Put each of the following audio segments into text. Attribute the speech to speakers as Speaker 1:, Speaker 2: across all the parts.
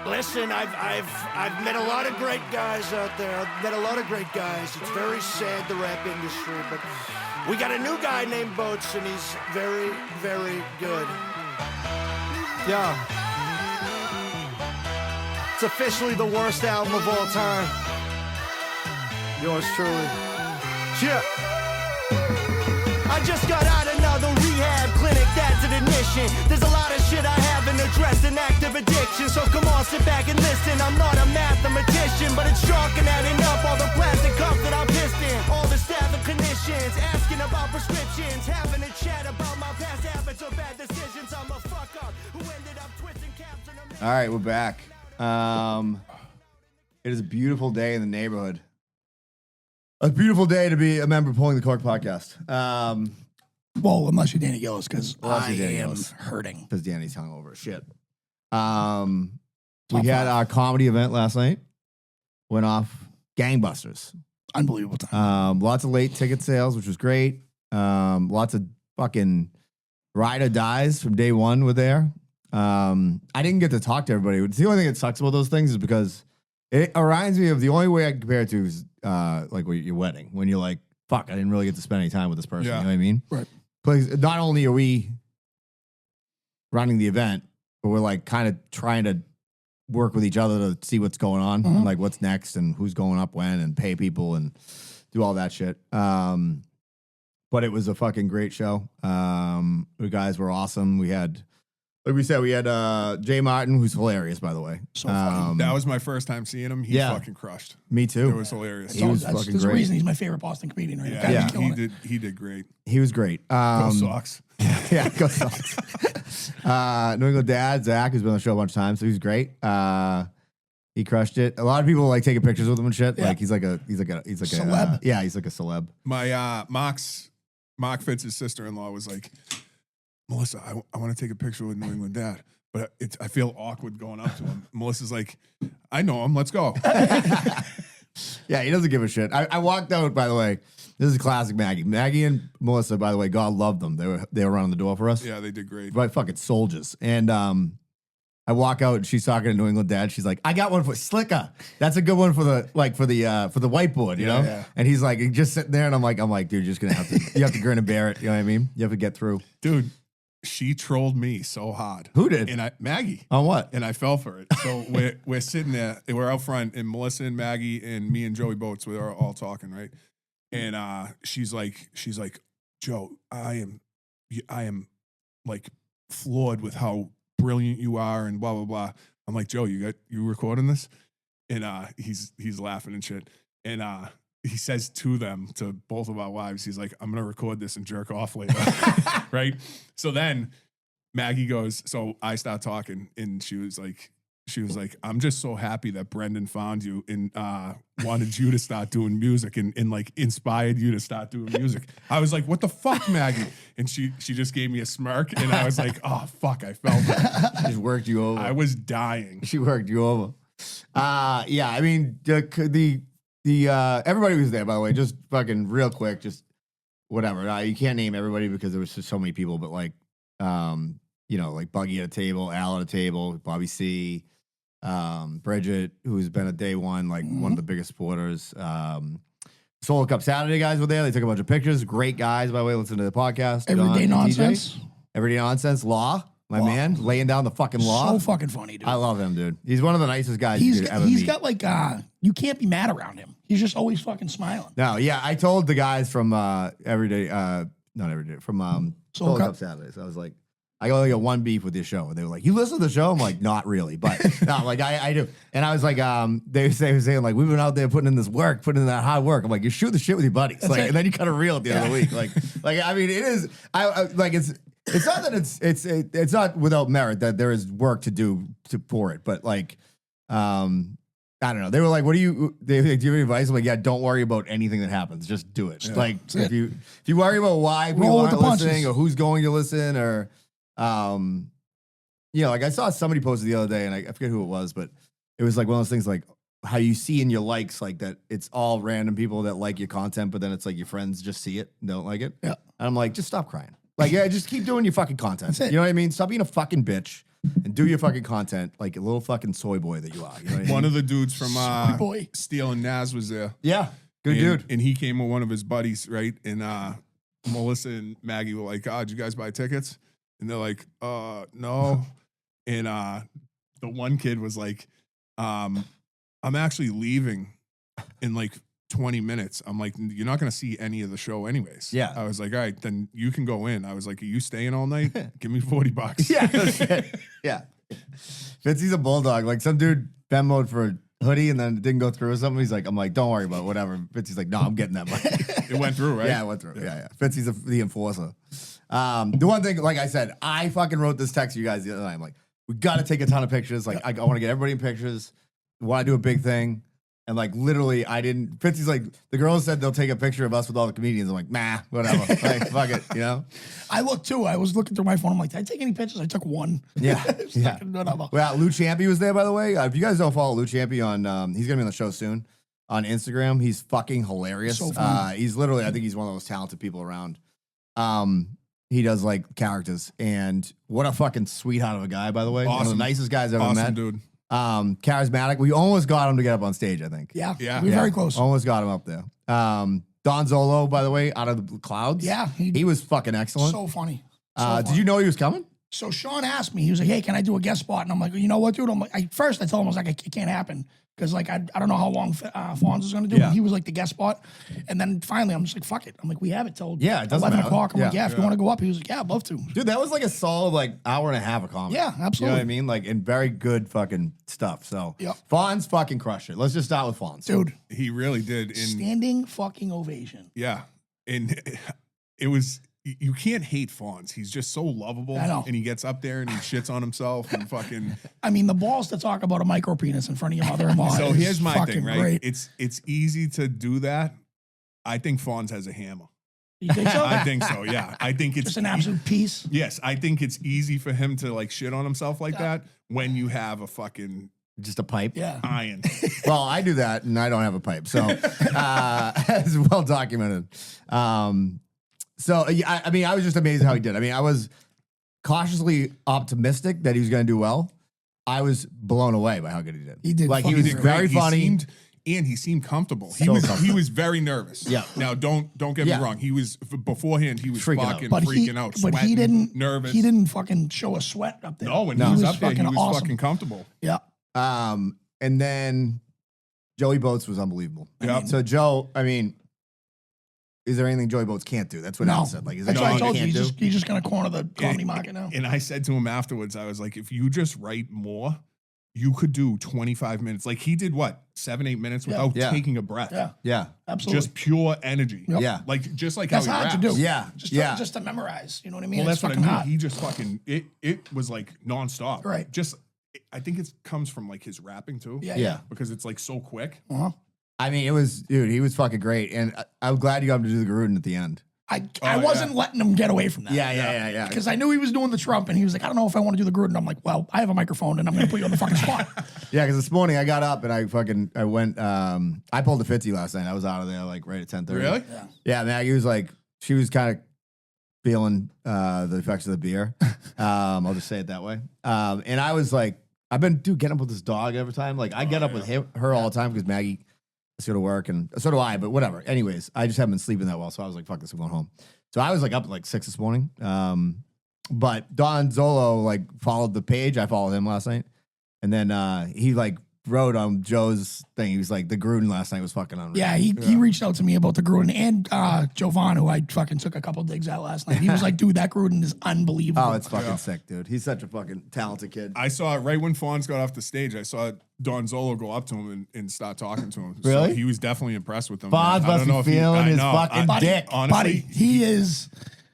Speaker 1: Listen, I've met a lot of great guys out there. I've met a lot of great guys. It's very sad, the rap industry, but we got a new guy named Boats, and he's very, very good. Yeah. It's officially the worst album of all time. Yours truly. Yeah. I just got out another rehab clinic, that's an admission. There's a lot of shit I haven't addressed, an active addiction. So come on, sit back and listen. I'm not a mathematician, but it's chalk and adding up all the plastic cups that I'm pissed in. All the staff and clinicians asking about prescriptions, having a chat about my past habits or bad decisions. I'm a fuck up who ended up twisting caps in a...
Speaker 2: All right, we're back. It is a beautiful day in the neighborhood. A beautiful day to be a member of Pulling the Cork podcast.
Speaker 3: Well, unless you're Danny Gillis, because I
Speaker 2: Danny
Speaker 3: am
Speaker 2: Gillis.
Speaker 3: hurting.
Speaker 2: Because Danny's hungover. Shit. We had our comedy event last night. Went off gangbusters.
Speaker 3: Unbelievable time.
Speaker 2: Lots of late ticket sales, which was great. Lots of fucking ride or dies from day one were there. I didn't get to talk to everybody. It's the only thing that sucks about those things is because it reminds me of the only way I can compare it to is like your wedding, when you're like, fuck, I didn't really get to spend any time with this person.
Speaker 3: Yeah.
Speaker 2: You know what I mean?
Speaker 3: Right.
Speaker 2: Because not only are we running the event, but we're like kind of trying to work with each other to see what's going on, and like what's next and who's going up when and pay people and do all that shit. But it was a fucking great show. The guys were awesome. We had, like we said, we had Jay Martin, who's hilarious, by the way.
Speaker 3: So funny.
Speaker 4: That was my first time seeing him. He fucking crushed.
Speaker 2: Me too.
Speaker 4: It was hilarious.
Speaker 2: He was
Speaker 3: That's
Speaker 2: fucking
Speaker 3: there's a
Speaker 2: great.
Speaker 3: reason he's my favorite Boston comedian, right?
Speaker 4: Yeah,
Speaker 3: The guy's killing it.
Speaker 4: he did great.
Speaker 2: He was great.
Speaker 4: Go Sox.
Speaker 2: Yeah, go Sox. New England dad, Zach, who's been on the show a bunch of times, so he's great. He crushed it. A lot of people like taking pictures with him and shit.
Speaker 3: Yeah.
Speaker 2: Like he's like a
Speaker 3: Celeb.
Speaker 2: yeah, he's like a celeb.
Speaker 4: My Mark Fitz's sister-in-law was like, Melissa, I want to take a picture with New England dad, but I feel awkward going up to him. Melissa's like, I know him. Let's go.
Speaker 2: Yeah, he doesn't give a shit. I walked out, by the way. This is classic Maggie. Maggie and Melissa, by the way, God loved them. They were running the door for us.
Speaker 4: Yeah, they did great.
Speaker 2: Right, fucking soldiers. And I walk out and she's talking to New England dad. She's like, I got one for Slicker. That's a good one for the whiteboard, you know?
Speaker 4: Yeah.
Speaker 2: And he's like, just sitting there, and I'm like, dude, you're just gonna have to you have to grin and bear it. You know what I mean? You have to get through.
Speaker 4: Dude, she trolled me so hard.
Speaker 2: Who did?
Speaker 4: And Maggie.
Speaker 2: On what?
Speaker 4: And I fell for it. So we're sitting there, we're out front, and Melissa and Maggie and me and Joey Boats, we're all talking, right? And she's like, Joe, I am like floored with how brilliant you are and blah blah blah. I'm like, Joe, you recording this? And he's laughing and shit. And he says to both of our wives, he's like, I'm gonna record this and jerk off later. Right? So then Maggie goes, so I start talking, and she was like, I'm just so happy that Brendan found you and wanted you to start doing music and like inspired you to start doing music. I was like, what the fuck, Maggie? And she just gave me a smirk, and I was like, oh fuck, I felt it.
Speaker 2: She just worked you over.
Speaker 4: I was dying.
Speaker 2: She worked you over. Yeah, I mean the everybody was there, by the way. Just fucking real quick, just whatever. You can't name everybody because there was just so many people, but like you know, like Buggy at a table, Al at a table, Bobby C, Bridget, who's been at day one, like one of the biggest supporters. Solo Cup Saturday guys were there. They took a bunch of pictures. Great guys, by the way. Listen to the podcast.
Speaker 3: Everyday
Speaker 2: Don and
Speaker 3: nonsense.
Speaker 2: TJ. Everyday nonsense. Law, my man, laying down the fucking law.
Speaker 3: So fucking funny, dude.
Speaker 2: I love him, dude. He's one of the nicest guys you could ever
Speaker 3: He's
Speaker 2: meet.
Speaker 3: got like you can't be mad around him. He's just always fucking smiling.
Speaker 2: No, yeah, I told the guys from Everyday, not Everyday, from Solo Cup Saturdays. I was like, I only got one beef with this show. And they were like, you listen to the show? I'm like, not really. But no, like I do. And I was like, they were saying like, we've been out there putting in this work, putting in that hard work. I'm like, you shoot the shit with your buddies. Like, and then you cut a reel at the end of the week. Like, I mean, it is, I like, it's not that it's not without merit that there is work to do for it. But like, I don't know. They were like, "What do you? Do you have any advice?" I'm like, "Yeah, don't worry about anything that happens. Just do it. Like, if you worry about why people aren't listening or who's going to listen or, you know, like I saw somebody posted the other day, and I forget who it was, but it was like one of those things like how you see in your likes, like that it's all random people that like your content, but then it's like your friends just see it and don't like it.
Speaker 3: Yeah.
Speaker 2: And I'm like, just stop crying. Like, yeah, just keep doing your fucking content.
Speaker 3: That's it.
Speaker 2: You know what I mean? Stop being a fucking bitch. and do your fucking content like a little fucking soy boy that you are. You know what I mean?
Speaker 4: One of the dudes from
Speaker 3: boy.
Speaker 4: Steel and Naz was there.
Speaker 2: Yeah, good dude.
Speaker 4: And he came with one of his buddies, right? And Melissa and Maggie were like, did you guys buy tickets? And they're like, no. And the one kid was like, I'm actually leaving in like 20 minutes. I'm like, you're not going to see any of the show anyways.
Speaker 2: Yeah.
Speaker 4: I was like, all right, then you can go in. I was like, are you staying all night? Give me $40.
Speaker 2: Yeah, yeah. Fitzy's a bulldog. Like some dude Venmo'd for a hoodie and then it didn't go through or something. He's like, I'm like, don't worry about it, whatever. Fitzy's like, no, I'm getting that money.
Speaker 4: It went through, right?
Speaker 2: Yeah, it went through. Yeah. Fitzy's the enforcer. The one thing, like I said, I fucking wrote this text to you guys the other night. I'm like, we got to take a ton of pictures. Like, I want to get everybody in pictures. Want to do a big thing. And like literally, I didn't. Fitzy's like, the girls said they'll take a picture of us with all the comedians. I'm like, nah, whatever. Like, fuck it, you know?
Speaker 3: I looked too. I was looking through my phone. I'm like, did I take any pictures? I took one.
Speaker 2: Yeah.
Speaker 3: It's
Speaker 2: Yeah.
Speaker 3: fucking whatever.
Speaker 2: Well, Lou Ciampi was there, by the way. If you guys don't follow Lou Ciampi on, he's gonna be on the show soon on Instagram. He's fucking hilarious.
Speaker 3: So funny.
Speaker 2: He's literally, I think he's one of those talented people around. He does like characters, and what a fucking sweetheart of a guy, by the way. One of the
Speaker 4: Awesome.
Speaker 2: nicest guys I've ever met.
Speaker 4: Dude.
Speaker 2: Charismatic. We almost got him to get up on stage, I think.
Speaker 3: Yeah.
Speaker 4: Yeah.
Speaker 3: We were very close.
Speaker 2: Almost got him up there. Don Zolo, by the way, out of the clouds.
Speaker 3: Yeah.
Speaker 2: He was fucking excellent.
Speaker 3: So funny. So
Speaker 2: Did
Speaker 3: funny.
Speaker 2: you know he was coming?
Speaker 3: So Sean asked me, he was like, hey, can I do a guest spot? And I'm like, you know what, dude? I'm like, first I told him, I was like, it can't happen. Because like, I don't know how long Fonz is going to do.
Speaker 2: Yeah.
Speaker 3: But he was like the guest spot. And then finally, I'm just like, fuck it. I'm like, we have it till
Speaker 2: Yeah, it doesn't
Speaker 3: 11
Speaker 2: matter.
Speaker 3: o'clock. I'm like,
Speaker 2: Yeah.
Speaker 3: yeah, if you want to go up. He was like, yeah, I'd love to.
Speaker 2: Dude, that was like a solid like hour and a half of comedy.
Speaker 3: Yeah,
Speaker 2: You know
Speaker 3: absolutely.
Speaker 2: what I mean? Like, and very good fucking stuff. So,
Speaker 3: Yep.
Speaker 2: Fonz fucking crushed it. Let's just start with Fonz.
Speaker 3: Dude,
Speaker 4: He really did. And
Speaker 3: standing fucking ovation.
Speaker 4: yeah. And it was, you can't hate Fonz. He's just so lovable.
Speaker 3: I know.
Speaker 4: And he gets up there and he shits on himself and fucking.
Speaker 3: I mean, the balls to talk about a micro penis in front of your mother-in-law.
Speaker 4: So
Speaker 3: is
Speaker 4: here's my
Speaker 3: fucking
Speaker 4: thing, right?
Speaker 3: Great.
Speaker 4: It's easy to do that. I think Fonz has a hammer.
Speaker 3: You think so?
Speaker 4: I think so, yeah. I think it's
Speaker 3: Just an absolute piece.
Speaker 4: Yes, I think it's easy for him to like shit on himself like that when you have a fucking
Speaker 2: Just a pipe.
Speaker 3: Yeah.
Speaker 4: iron.
Speaker 2: Well, I do that and I don't have a pipe. So, it's well documented. So, yeah, I mean, I was just amazed how he did. I mean, I was cautiously optimistic that he was going to do well. I was blown away by how good he did.
Speaker 3: He did
Speaker 2: Like, he
Speaker 3: fucking
Speaker 2: was
Speaker 3: great.
Speaker 2: very
Speaker 4: He
Speaker 2: funny.
Speaker 4: seemed, and he seemed comfortable. He
Speaker 2: So
Speaker 4: was
Speaker 2: comfortable.
Speaker 4: he was very nervous.
Speaker 2: Yeah.
Speaker 4: Now don't get
Speaker 2: Yeah.
Speaker 4: me wrong. He was beforehand. He was
Speaker 2: Freaking out.
Speaker 4: fucking
Speaker 3: But
Speaker 4: freaking out,
Speaker 3: but he
Speaker 4: sweating,
Speaker 3: didn't
Speaker 4: nervous.
Speaker 3: He didn't fucking show a sweat up there.
Speaker 4: No, when
Speaker 3: he
Speaker 4: he was up there, he
Speaker 3: fucking
Speaker 4: was
Speaker 3: awesome.
Speaker 4: fucking comfortable.
Speaker 3: Yeah.
Speaker 2: And then Joey Boats was unbelievable.
Speaker 4: Yeah.
Speaker 2: So Joe, I mean, is there anything Joey Boats can't do? That's what
Speaker 3: No.
Speaker 2: Al said. Like, is there
Speaker 3: That's what I
Speaker 2: anything
Speaker 3: told
Speaker 2: he
Speaker 3: you.
Speaker 2: can't do?
Speaker 3: He's just going to corner the comedy market now.
Speaker 4: And I said to him afterwards, I was like, if you just write more, you could do 25 minutes. Like he did what, 7-8 minutes without
Speaker 2: Yeah.
Speaker 4: taking a breath.
Speaker 3: Yeah.
Speaker 2: Yeah.
Speaker 3: Absolutely.
Speaker 4: Just pure energy.
Speaker 3: Yep.
Speaker 2: Yeah.
Speaker 4: Like just like
Speaker 3: That's
Speaker 4: how he
Speaker 3: hard to
Speaker 4: raps.
Speaker 3: do.
Speaker 2: Yeah.
Speaker 3: Just to memorize. You know what I mean?
Speaker 4: Well,
Speaker 3: It's
Speaker 4: that's what I
Speaker 3: fucking
Speaker 4: mean.
Speaker 3: hard.
Speaker 4: He just fucking it was like nonstop.
Speaker 3: Right.
Speaker 4: Just I think it comes from like his rapping too.
Speaker 3: Yeah.
Speaker 2: Yeah.
Speaker 4: Because it's like so quick.
Speaker 3: Uh-huh.
Speaker 2: I mean, it was, dude, he was fucking great. And I'm glad you got him to do the Gruden at the end.
Speaker 3: I wasn't letting him get away from that.
Speaker 2: Yeah.
Speaker 3: Because I knew he was doing the Trump, and he was like, I don't know if I want to do the Gruden. I'm like, well, I have a microphone, and I'm going to put you on the fucking spot.
Speaker 2: Yeah, because this morning I got up and I went, I pulled a 50 last night. I was out of there like right at 10:30.
Speaker 4: Really?
Speaker 2: Yeah, Maggie was like, she was kind of feeling the effects of the beer. I'll just say it that way. And I was like, I've been getting up with this dog every time. Like I get up with her all the time because Maggie has to go to work and so do I, but whatever. Anyways, I just haven't been sleeping that well. So I was like, fuck this, I'm going home. So I was like up at like 6 this morning. But Don Zolo like followed the page. I followed him last night. And then he like wrote on Joe's thing. He was like, the Gruden last night was fucking unreal.
Speaker 3: Yeah, he reached out to me about the Gruden and Jovan, who I fucking took a couple digs at last night. He was like, dude, that Gruden is unbelievable.
Speaker 2: Oh, it's fucking sick, dude. He's such a fucking talented kid.
Speaker 4: I saw it right when Fonz got off the stage. I saw Don Zolo go up to him and start talking to him.
Speaker 2: Really?
Speaker 4: So he was definitely impressed with him.
Speaker 2: Fonz
Speaker 4: man. I
Speaker 2: must
Speaker 4: don't know
Speaker 2: be
Speaker 4: if he-
Speaker 2: feeling
Speaker 4: I
Speaker 2: his
Speaker 4: know.
Speaker 2: fucking dick.
Speaker 4: Honestly,
Speaker 3: Buddy, he is.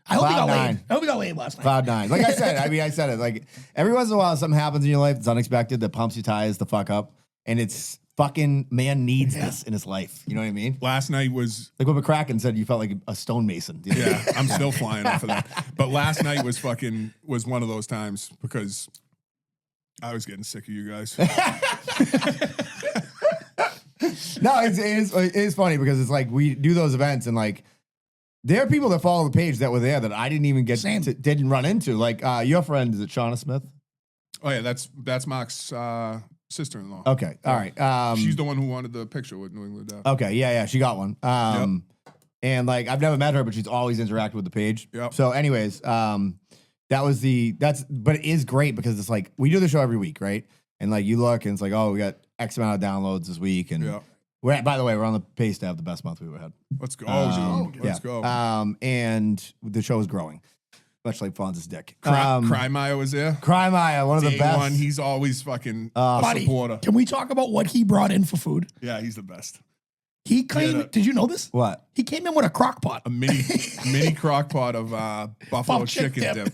Speaker 3: I hope he got
Speaker 2: Cloud
Speaker 3: laid.
Speaker 2: nine.
Speaker 3: I hope he got laid last night.
Speaker 2: Cloud nine. Like I said, I said it. Like every once in a while, something happens in your life that's unexpected that pumps your tires the fuck up. And it's fucking, man needs this in his life. You know what I mean?
Speaker 4: last night was
Speaker 2: Like what McCracken said, you felt like a stonemason. You know?
Speaker 4: yeah. I'm still flying off of that. But last night was one of those times because I was getting sick of you guys.
Speaker 2: No, it is funny because it's like we do those events and like there are people that follow the page that were there that I didn't even
Speaker 3: Same.
Speaker 2: didn't run into. Like your friend, is it Shauna Smith?
Speaker 4: Oh yeah, that's Mark's sister-in-law.
Speaker 2: Okay, all right.
Speaker 4: She's the one who wanted the picture with New England.
Speaker 2: Okay, yeah, she got one. And like I've never met her, but she's always interacted with the page.
Speaker 4: Yep.
Speaker 2: So, anyways, but it is great because it's like we do the show every week, right? And like you look and it's like, oh, we got X amount of downloads this week, and by the way, we're on the pace to have the best month we've ever had.
Speaker 4: Let's go.
Speaker 2: Let's
Speaker 4: go.
Speaker 2: And the show is growing, much like Fonz's dick.
Speaker 4: Crymire was there.
Speaker 2: Crymire, one of the best.
Speaker 4: He's always fucking
Speaker 3: Buddy,
Speaker 4: supporter.
Speaker 3: can we talk about what he brought in for food?
Speaker 4: Yeah, he's the best.
Speaker 3: He claimed. Did you know this?
Speaker 2: What?
Speaker 3: He came in with a crock pot.
Speaker 4: A mini crock pot of buffalo chicken dip.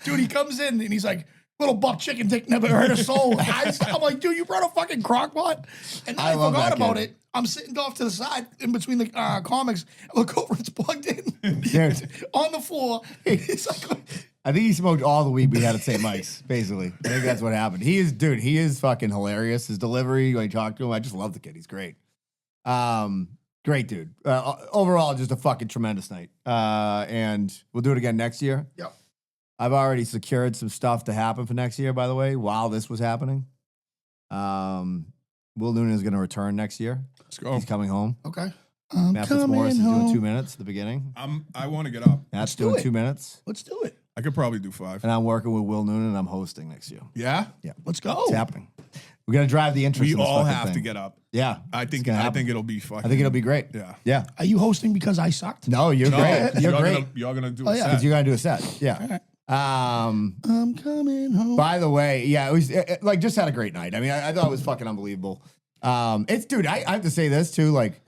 Speaker 3: Dude, he comes in and he's like, little buck chicken dick, never heard a soul. I'm like, dude, you brought a fucking crock pot? And then I forgot about it. I'm sitting off to the side in between the comics. I look over, it's plugged in. On the floor. He's like,
Speaker 2: I think he smoked all the weed we had at St. Mike's, basically. I think that's what happened. He is fucking hilarious. His delivery, when you talk to him, I just love the kid. He's great. Great dude. Overall, just a fucking tremendous night. And we'll do it again next year.
Speaker 3: Yep.
Speaker 2: I've already secured some stuff to happen for next year, by the way, while this was happening. Will Noonan is going to return next year.
Speaker 4: Let's go.
Speaker 2: He's coming home.
Speaker 3: okay.
Speaker 2: Matt Fitzmaurice is doing 2 minutes at the beginning.
Speaker 4: I want to get up.
Speaker 2: Matt's doing 2 minutes.
Speaker 3: Let's do it.
Speaker 4: I could probably do 5.
Speaker 2: And I'm working with Will Noonan, and I'm hosting next year.
Speaker 4: Yeah?
Speaker 2: Yeah.
Speaker 3: Let's go.
Speaker 2: It's happening. We're going to drive the interest
Speaker 4: We
Speaker 2: in this
Speaker 4: all
Speaker 2: fucking
Speaker 4: have
Speaker 2: thing.
Speaker 4: to get up.
Speaker 2: Yeah.
Speaker 4: I think it'll be fucking.
Speaker 2: I think it'll be great.
Speaker 4: Yeah.
Speaker 2: Yeah.
Speaker 3: Are you hosting because I sucked?
Speaker 2: No, you're great. You're great.
Speaker 4: You're gonna do
Speaker 3: Oh,
Speaker 4: a
Speaker 3: yeah.
Speaker 4: set.
Speaker 2: Because you're going to do a set. Yeah.
Speaker 3: Okay.
Speaker 2: Um,
Speaker 3: I'm coming home.
Speaker 2: By the way, yeah, it was like just had a great night. I mean, I thought it was fucking unbelievable. Dude, I have to say this too. Like,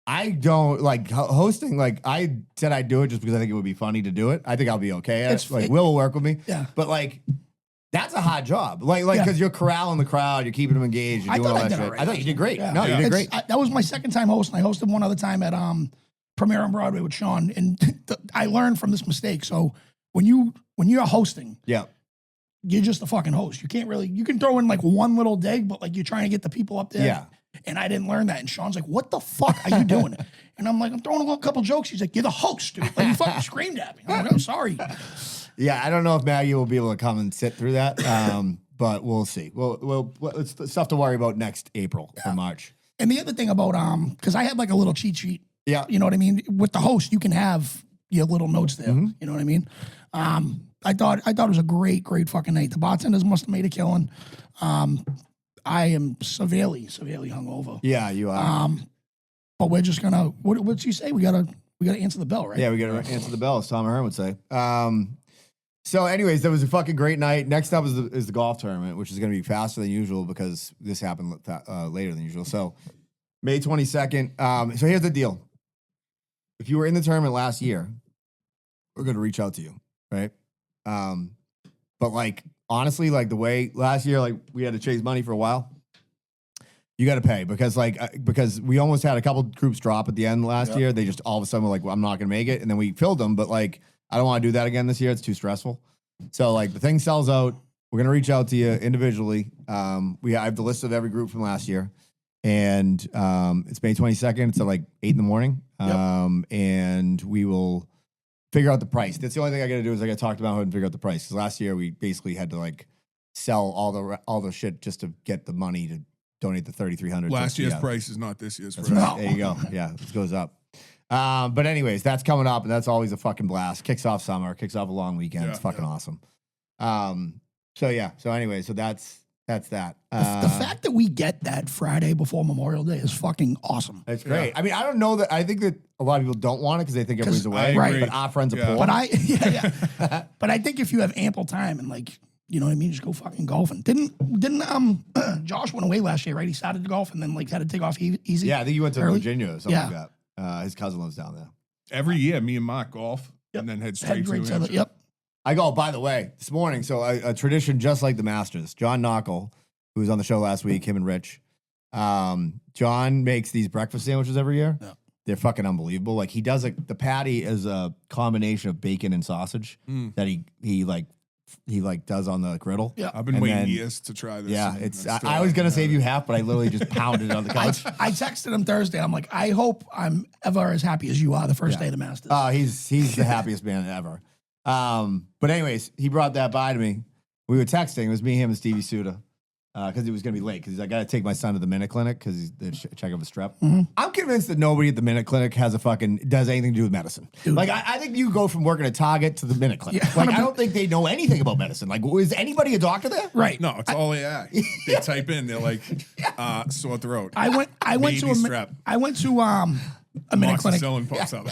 Speaker 2: I don't like hosting. Like, I said I'd do it just because I think it would be funny to do it. I think I'll be okay at it. Like, Will will work with me.
Speaker 3: Yeah.
Speaker 2: But like, that's a hot job. Like, because you're corralling the crowd, you're keeping them engaged, you're doing all that shit. I thought you did great.
Speaker 3: Yeah.
Speaker 2: No, you did great.
Speaker 3: That was my second time hosting. I hosted one other time at Premiere on Broadway with Sean, and I learned from this mistake. So when you're hosting,
Speaker 2: Yeah.
Speaker 3: you're just a fucking host. You can't really, you can throw in like one little dig, but like you're trying to get the people up there.
Speaker 2: Yeah.
Speaker 3: And I didn't learn that. And Sean's like, what the fuck are you doing? And I'm like, I'm throwing a couple jokes. He's like, you're the host, dude. Like, he fucking screamed at me. I'm like, I'm sorry.
Speaker 2: Yeah, I don't know if Maggie will be able to come and sit through that, but we'll see. It's stuff to worry about next April or March.
Speaker 3: And the other thing about, because I had like a little cheat sheet.
Speaker 2: Yeah.
Speaker 3: You know what I mean? With the host, you can have your little notes there.
Speaker 2: Mm-hmm.
Speaker 3: You know what I mean? I thought it was a great fucking night. The bartenders must have made a killing. I am severely hungover.
Speaker 2: Yeah, you are.
Speaker 3: But we're just gonna. What'd you say? We gotta answer the bell, right?
Speaker 2: Yeah, we got to answer the bell, as Tom Ahern would say. So, anyways, that was a fucking great night. Next up is the golf tournament, which is going to be faster than usual because this happened later than usual. So, May 22nd. So here's the deal: if you were in the tournament last year, we're going to reach out to you, right? But like honestly, like the way last year, like we had to chase money for a while. You got to pay because we almost had a couple groups drop at the end last year. They just all of a sudden were like, well, I'm not going to make it. And then we filled them. But like, I don't want to do that again this year. It's too stressful. So like the thing sells out. We're going to reach out to you individually. I have the list of every group from last year. And it's May 22nd. It's at like 8 in the morning. And we will figure out the price. That's the only thing I got to do is I got to talk to Mount Hood and figure out the price. Because last year we basically had to like sell all the shit just to get the money to donate the $3,300.
Speaker 4: Last year's price is not this year's price.
Speaker 2: Right. There you go. Yeah, it goes up. But anyways, that's coming up, and that's always a fucking blast. Kicks off summer, kicks off a long weekend. It's fucking awesome. So that's that.
Speaker 3: The fact that we get that Friday before Memorial Day is fucking awesome.
Speaker 2: It's great. I mean, I don't know that. I think that a lot of people don't want it because they think everybody's away.
Speaker 3: Right.
Speaker 2: But our friends are poor.
Speaker 3: But but I think if you have ample time and like, you know what I mean, just go fucking golfing. Didn't Josh went away last year, right? He started to golf and then like had to take off easy.
Speaker 2: Yeah, I think he went to
Speaker 3: early.
Speaker 2: Virginia or something like that. His cousin lives down there.
Speaker 4: Every year, me and Mark golf and then head straight to New Hampshire.
Speaker 3: Yep.
Speaker 2: I go, by the way, this morning, so a tradition just like the Masters. John Knockel, who was on the show last week, him and Rich. John makes these breakfast sandwiches every year. Yeah. They're fucking unbelievable. Like he does the patty is a combination of bacon and sausage that he does on the griddle.
Speaker 3: Yeah.
Speaker 4: I've been waiting years to try this.
Speaker 2: Yeah, I was gonna save you half, but I literally just pounded it on the couch.
Speaker 3: I texted him Thursday. I'm like, I hope I'm ever as happy as you are the first day of the Masters.
Speaker 2: He's the happiest man ever. But anyways, he brought that by to me, We were texting. It was me, him, and Stevie Suda. Because he was going to be late. Because I got to take my son to the Minute Clinic because he's the check of a strep. I'm convinced that nobody at the Minute Clinic does anything to do with medicine.
Speaker 3: Dude.
Speaker 2: Like I think you go from working at Target to the Minute Clinic.
Speaker 3: Yeah,
Speaker 2: like I don't think they know anything about medicine. Like is anybody a doctor there?
Speaker 3: Right.
Speaker 4: No, it's all AI. They type in, they're like, sore throat.
Speaker 3: I went
Speaker 4: Baby
Speaker 3: to
Speaker 4: strep.
Speaker 3: a Minute Clinic
Speaker 4: Amoxicillin pops up.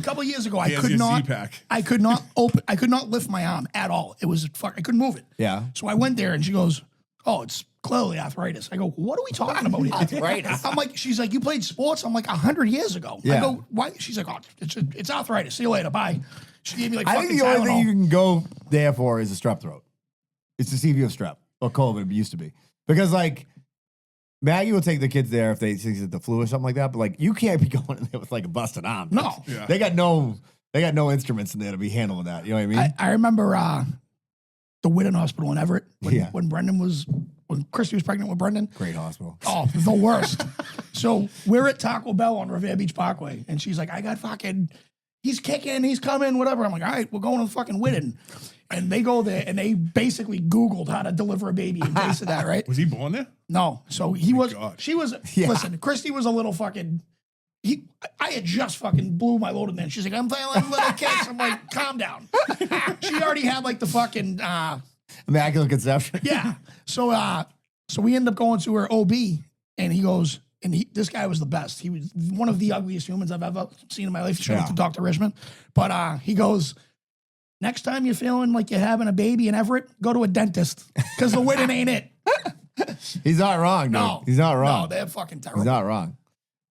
Speaker 3: couple years ago. I
Speaker 4: Here's
Speaker 3: could
Speaker 4: your
Speaker 3: not
Speaker 4: Z-Pack.
Speaker 3: I could not lift my arm at all. It was I couldn't move it.
Speaker 2: Yeah.
Speaker 3: So I went there and she goes, "Oh, it's clearly arthritis." I go, "What are we talking about here?"
Speaker 2: Arthritis.
Speaker 3: I'm like, she's like, "You played sports?" I'm like, 100 years ago. I
Speaker 2: Yeah.
Speaker 3: go, "Why?" She's like, "Oh, it's arthritis. See you later. Bye." She gave me like
Speaker 2: I
Speaker 3: fucking
Speaker 2: think the only thing you
Speaker 3: Tylenol.
Speaker 2: can go there for is a strep throat. It's to see if you have strep or COVID. It used to be because like Maggie will take the kids there if they think it's the flu or something like that. But like you can't be going in there with like a busted arm.
Speaker 3: No.
Speaker 4: Yeah.
Speaker 2: They got no instruments in there to be handling that. You know what I mean?
Speaker 3: I remember the Whitten Hospital in Everett when Christy was pregnant with Brendan.
Speaker 2: Great hospital.
Speaker 3: Oh, the worst. So we're at Taco Bell on Revere Beach Parkway, and she's like, he's kicking, he's coming, whatever. I'm like, all right, we're going to the fucking Whitten. And they go there, and they basically Googled how to deliver a baby and based that, right?
Speaker 4: Was he born there?
Speaker 3: No. So he was,
Speaker 4: God.
Speaker 3: she was,
Speaker 2: Yeah.
Speaker 3: listen, Christy was a little fucking, I had just fucking blew my load in there. She's like, I'm feeling little kids. I'm like, calm down. She already had like the fucking,
Speaker 2: Immaculate conception.
Speaker 3: yeah. So we end up going to her OB, and he goes, this guy was the best. He was one of the ugliest humans I've ever seen in my life. Shout out to Dr. Richmond. But he goes, next time you're feeling like you're having a baby in Everett, go to a dentist because the Whitten ain't it.
Speaker 2: He's not wrong, dude.
Speaker 3: No,
Speaker 2: He's not wrong.
Speaker 3: No, they're fucking terrible.
Speaker 2: He's not wrong.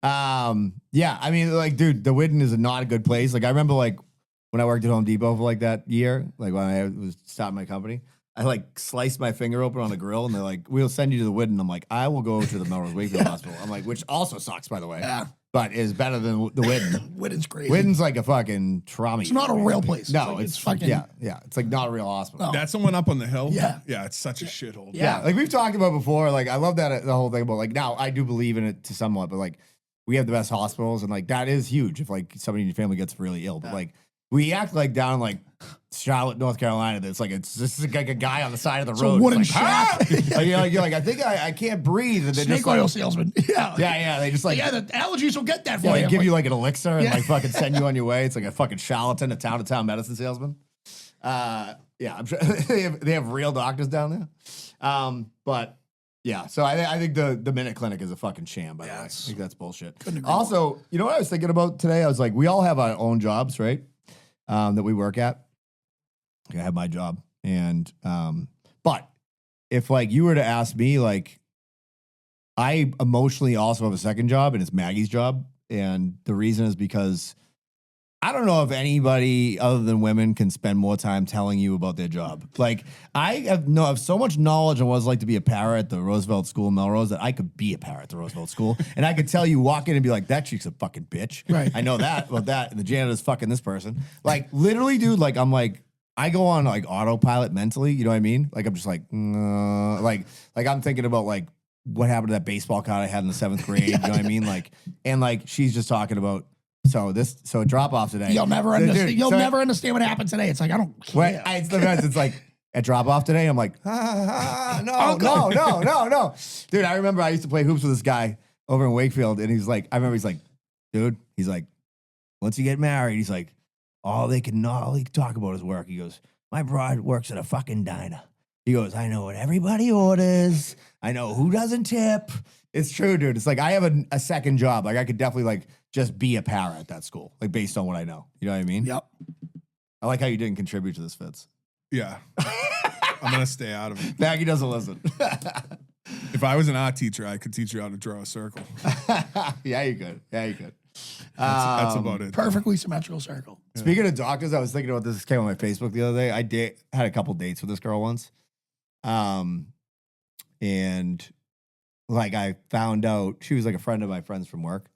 Speaker 2: Yeah, I mean, like, dude, the Whitten is not a good place. Like, I remember, like, when I worked at Home Depot for like that year, like when I was starting my company, I like sliced my finger open on a grill, and they're like, "We'll send you to the Whitten." I'm like, "I will go to the Melrose Wakefield Hospital." I'm like, which also sucks, by the way.
Speaker 3: Yeah.
Speaker 2: But is better than the Whitten.
Speaker 3: Whitten's crazy.
Speaker 2: Whitten's like a fucking trauma.
Speaker 3: It's not a real place.
Speaker 2: No,
Speaker 3: It's
Speaker 2: it's
Speaker 3: fucking-
Speaker 2: yeah. It's like not a real hospital.
Speaker 3: No.
Speaker 4: That's the one up on the hill?
Speaker 3: Yeah.
Speaker 4: Yeah, it's such a shithole.
Speaker 3: Yeah.
Speaker 2: Like we've talked about before. Like I love that the whole thing about like now I do believe in it to somewhat, but like we have the best hospitals and like that is huge if like somebody in your family gets really ill. But like we act like down in like Charlotte, North Carolina, that's like it's just like a guy on the side of the road.
Speaker 3: a wooden
Speaker 2: It's like, "Ah!"
Speaker 3: shack.
Speaker 2: Like, you're like I think I can't breathe. And they're
Speaker 3: Snake
Speaker 2: just like,
Speaker 3: oil salesman. Yeah.
Speaker 2: yeah. They just like
Speaker 3: Yeah, the allergies will get that for
Speaker 2: yeah,
Speaker 3: you.
Speaker 2: they give
Speaker 3: I'm
Speaker 2: you
Speaker 3: like,
Speaker 2: like an elixir and
Speaker 3: Yeah.
Speaker 2: like fucking send you on your way. It's like a fucking charlatan, a town-to-town medicine salesman. Yeah, I'm sure they have real doctors down there. But yeah, so I think the Minute Clinic is a fucking sham. By the way, I think that's bullshit.
Speaker 3: agree more.
Speaker 2: Also, you know what I was thinking about today? I was like, we all have our own jobs, right? That we work at. Like, I have my job, and but if like you were to ask me, like, I emotionally also have a second job, and it's Maggie's job, and the reason is because I don't know if anybody other than women can spend more time telling you about their job. Like I have so much knowledge on what it's like to be a para at the Roosevelt School in Melrose that I could be a para at the Roosevelt School, and I could tell you walk in and be like, "That chick's a fucking bitch."
Speaker 3: Right.
Speaker 2: I know that about that, and the janitor's fucking this person. Like literally, dude. Like I'm like. I go on like autopilot mentally, you know what I mean? Like I'm just like I'm thinking about like what happened to that baseball card I had in the 7th grade, you know what I mean? Like, and like she's just talking about so drop off today.
Speaker 3: You'll never
Speaker 2: So,
Speaker 3: understand.
Speaker 2: dude,
Speaker 3: You'll
Speaker 2: so-
Speaker 3: never understand what happened today. It's like I don't care.
Speaker 2: When it's the best. It's like at drop off today. I'm like, no. Dude, I remember I used to play hoops with this guy over in Wakefield, and he's like, dude, he's like, once you get married, he's like, all they can talk about is work. He goes, my broad works at a fucking diner. He goes, I know what everybody orders. I know who doesn't tip. It's true, dude. It's like I have a second job. Like I could definitely like just be a para at that school, like based on what I know. You know what I mean?
Speaker 3: Yep.
Speaker 2: I like how you didn't contribute to this, Fitz.
Speaker 4: Yeah. I'm going to stay out of it.
Speaker 2: Maggie doesn't listen.
Speaker 4: If I was an art teacher, I could teach you how to draw a circle.
Speaker 2: Yeah, you could.
Speaker 4: That's about it.
Speaker 3: Perfectly symmetrical circle.
Speaker 2: Speaking of doctors, I was thinking about this. This came on my Facebook the other day. I had a couple dates with this girl once. And like I found out she was like a friend of my friends from work.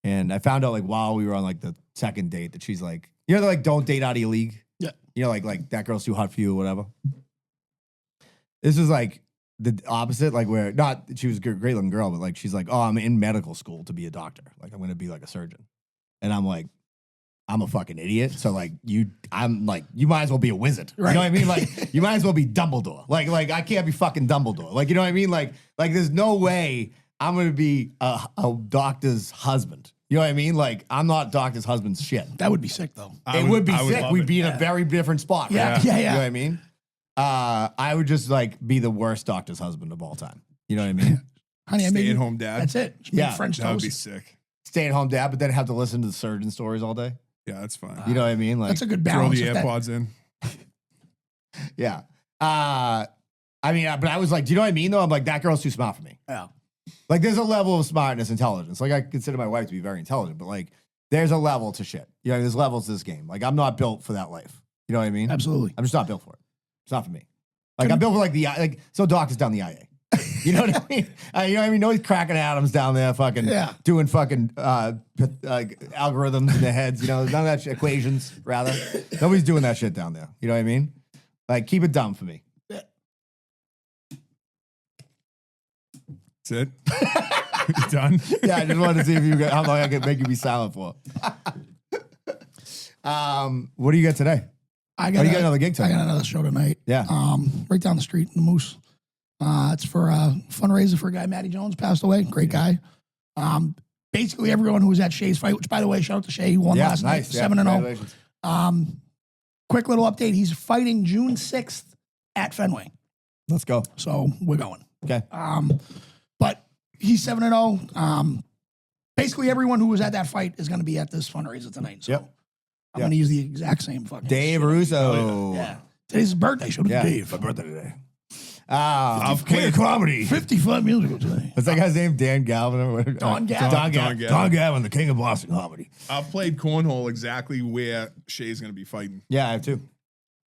Speaker 2: And I found out like while we were on like the second date that she's like, you know, they're like, don't date out of your league.
Speaker 3: Yeah.
Speaker 2: You know, like that girl's too hot for you or whatever. This is like the opposite, like where not she was a great looking girl, but like she's like, oh, I'm in medical school to be a doctor. Like I'm gonna be like a surgeon. And I'm like, I'm a fucking idiot. So like you might as well be a wizard.
Speaker 3: Right.
Speaker 2: You know what I mean? Like you might as well be Dumbledore. Like I can't be fucking Dumbledore. Like, you know what I mean? Like there's no way I'm going to be a doctor's husband. You know what I mean? Like I'm not doctor's husband's shit.
Speaker 3: That would be sick though.
Speaker 2: It would be
Speaker 4: I would
Speaker 2: sick.
Speaker 4: love
Speaker 2: We'd
Speaker 4: it.
Speaker 2: be in a very different spot.
Speaker 3: Yeah,
Speaker 2: Right?
Speaker 3: yeah,
Speaker 2: You
Speaker 3: yeah.
Speaker 2: know what I mean? I would just like be the worst doctor's husband of all time. You know what I mean?
Speaker 3: Honey, I made
Speaker 4: Stay-at-home dad.
Speaker 3: That's it. Just make
Speaker 2: Yeah,
Speaker 3: French
Speaker 4: That would be
Speaker 3: toast.
Speaker 4: sick.
Speaker 2: Stay at home dad, but then have to listen to the surgeon stories all day.
Speaker 4: Yeah, that's fine.
Speaker 2: You know what I mean? Like
Speaker 3: That's a good
Speaker 4: Throw
Speaker 3: balance.
Speaker 4: the
Speaker 3: if that-
Speaker 4: AirPods in.
Speaker 2: yeah. I mean, but I was like, do you know what I mean though? I'm like, that girl's too smart for me.
Speaker 3: Yeah.
Speaker 2: Like there's a level of smartness, intelligence. Like I consider my wife to be very intelligent, but like there's a level to shit. You know, there's levels to this game. Like I'm not built for that life. You know what I mean?
Speaker 3: Absolutely.
Speaker 2: I'm just not built for it. It's not for me. Like I'm built for like so doctors down the IA. You know what I mean? You know what I mean? Nobody's cracking atoms down there, fucking doing fucking algorithms in their heads. You know, none of that shit, equations rather. Nobody's doing that shit down there. You know what I mean? Like keep it dumb for me.
Speaker 4: That's it. You done?
Speaker 2: Yeah, I just wanted to see if how long I could make you be silent for. What do you got today?
Speaker 3: I
Speaker 2: you got another gig tonight.
Speaker 3: I got another show tonight.
Speaker 2: Yeah.
Speaker 3: Right down the street in the Moose. It's for a fundraiser for a guy, Matty Jones, passed away. Great guy. Basically, everyone who was at Shay's fight, which, by the way, shout out to Shay, who won last night, 7-0. Quick little update. He's fighting June 6th at Fenway.
Speaker 2: Let's go.
Speaker 3: So we're going.
Speaker 2: Okay.
Speaker 3: But he's 7-0. Basically, everyone who was at that fight is going to be at this fundraiser tonight. So
Speaker 2: Yep.
Speaker 3: I'm going to use the exact same fucking
Speaker 2: Dave
Speaker 3: shit.
Speaker 2: Russo.
Speaker 3: Yeah. Today's his birthday. Shout out to Dave.
Speaker 2: My birthday today.
Speaker 4: King of
Speaker 2: comedy.
Speaker 3: 55 years ago today.
Speaker 2: What's that guy's name? Dan Galvin or whatever?
Speaker 3: Don Gavin.
Speaker 2: Don
Speaker 4: Gavin.
Speaker 2: Gavin, the king of Boston comedy.
Speaker 4: I've played cornhole exactly where Shay's going to be fighting.
Speaker 2: Yeah, I have too.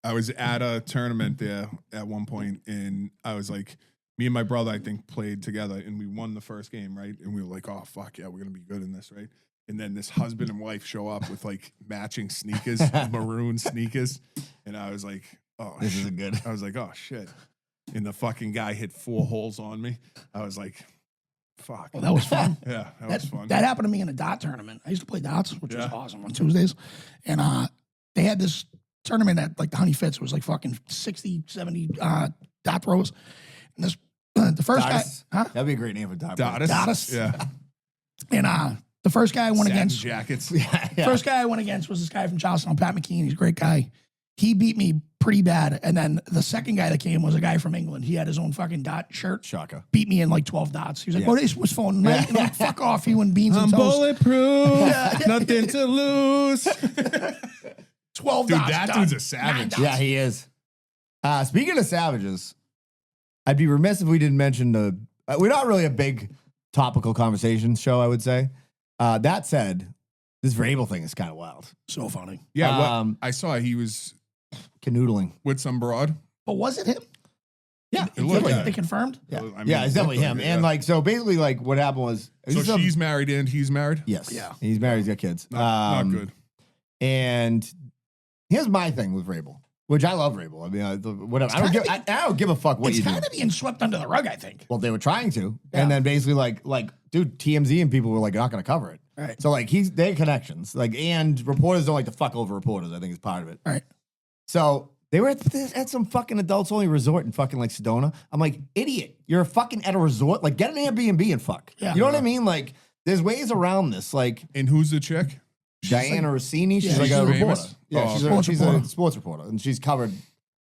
Speaker 4: I was at a tournament there at one point, and I was like, me and my brother, I think, played together, and we won the first game, right? And we were like, oh, fuck yeah, we're going to be good in this, right? And then this husband and wife show up with like matching sneakers, maroon sneakers. And I was like, oh,
Speaker 2: This isn't good.
Speaker 4: I was like, oh, shit. And the fucking guy hit 4 holes on me. I was like, fuck.
Speaker 3: Well, that was fun.
Speaker 4: Yeah, that was fun.
Speaker 3: That happened to me in a dart tournament. I used to play darts, which was
Speaker 4: Yeah.
Speaker 3: awesome on Tuesdays. And they had this tournament at like the Honey Fitz. It was like fucking 60, 70 dart throws. And this, the first
Speaker 2: Dottis?
Speaker 3: guy, huh?
Speaker 2: That'd be a great name for Dottis.
Speaker 3: Dottis.
Speaker 4: Yeah.
Speaker 3: And the first guy I went
Speaker 4: Satin
Speaker 3: against,
Speaker 4: jackets.
Speaker 2: Yeah.
Speaker 3: first guy I went against was this guy from Charleston, Pat McKean. He's a great guy. He beat me pretty bad. And then the second guy that came was a guy from England. He had his own fucking dot shirt.
Speaker 2: Shaka.
Speaker 3: Beat me in like 12 dots. He was like,
Speaker 2: Yeah.
Speaker 3: "Oh, this was fun." Right? And I'm like, fuck off, you and beans
Speaker 4: I'm
Speaker 3: and toast.
Speaker 4: bulletproof. Nothing to lose.
Speaker 3: 12
Speaker 4: Dude,
Speaker 3: dots.
Speaker 4: that
Speaker 3: done.
Speaker 4: dude's a
Speaker 3: 9
Speaker 4: savage.
Speaker 3: dots.
Speaker 2: Yeah, he is. Speaking of savages, I'd be remiss if we didn't mention we're not really a big topical conversation show, I would say. That said, this Vrabel thing is kind of wild.
Speaker 3: So funny.
Speaker 4: Yeah,
Speaker 2: Um,
Speaker 4: I saw he was
Speaker 2: Canoodling.
Speaker 4: with some broad.
Speaker 3: But was it him?
Speaker 2: Yeah,
Speaker 4: It looked like
Speaker 3: They
Speaker 4: it.
Speaker 3: confirmed?
Speaker 2: Yeah,
Speaker 4: I mean,
Speaker 2: yeah, it's
Speaker 4: it looked
Speaker 2: definitely him.
Speaker 4: like it,
Speaker 2: And
Speaker 4: yeah.
Speaker 2: like, so basically, like, what happened was,
Speaker 4: So she's married and he's married?
Speaker 2: yes,
Speaker 3: Yeah.
Speaker 2: he's married, he's got kids.
Speaker 4: Not good.
Speaker 2: And here's my thing with Vrabel, which I love Vrabel. I mean, whatever. I don't give a fuck what
Speaker 3: It's
Speaker 2: you do.
Speaker 3: kind of being swept under the rug, I think.
Speaker 2: Well, they were trying to,
Speaker 3: Yeah.
Speaker 2: and then basically, like, dude, TMZ and people were like, not going to cover it.
Speaker 3: Right.
Speaker 2: So like, they had connections, like, and reporters don't like to fuck over reporters. I think is part of it.
Speaker 3: Right.
Speaker 2: So they were at some fucking adults only resort in fucking like Sedona. I'm like, idiot, you're fucking at a resort. Like, get an Airbnb and fuck.
Speaker 3: Yeah.
Speaker 2: You know what I mean? Like, there's ways around this. Like
Speaker 4: And who's the chick?
Speaker 2: Diana Rossini, she's
Speaker 3: yeah,
Speaker 2: like
Speaker 3: she's
Speaker 2: a
Speaker 4: famous?
Speaker 2: reporter. Yeah,
Speaker 4: Oh,
Speaker 2: she's,
Speaker 3: okay.
Speaker 2: she's
Speaker 3: Sports
Speaker 2: a sports reporter, and she's covered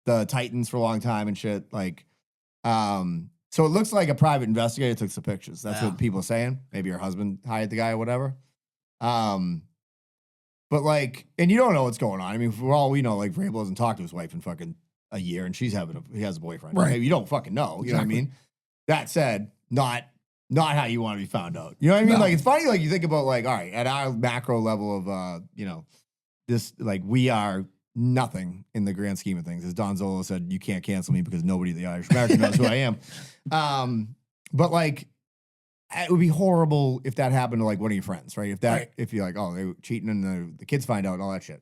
Speaker 2: the Titans for a long time and shit. Like, so it looks like a private investigator took some pictures. That's
Speaker 3: Yeah.
Speaker 2: what people are saying. Maybe her husband hired the guy or whatever. But like, and you don't know what's going on. I mean, for all we know, like Vrabel hasn't talked to his wife in fucking a year, and he has a boyfriend.
Speaker 3: Right.
Speaker 2: Maybe you don't fucking know. You know what I
Speaker 3: Exactly.
Speaker 2: mean? That said, not how you want to be found out. You know what I mean?
Speaker 3: No.
Speaker 2: Like, it's funny, like, you think about, like, all right, at our macro level of, this, like, we are nothing in the grand scheme of things. As Don Zola said, you can't cancel me because nobody in the Irish American knows who I am. But, like, it would be horrible if that happened to, like, one of your friends, right? If you're like, oh, they were cheating and the kids find out and all that shit.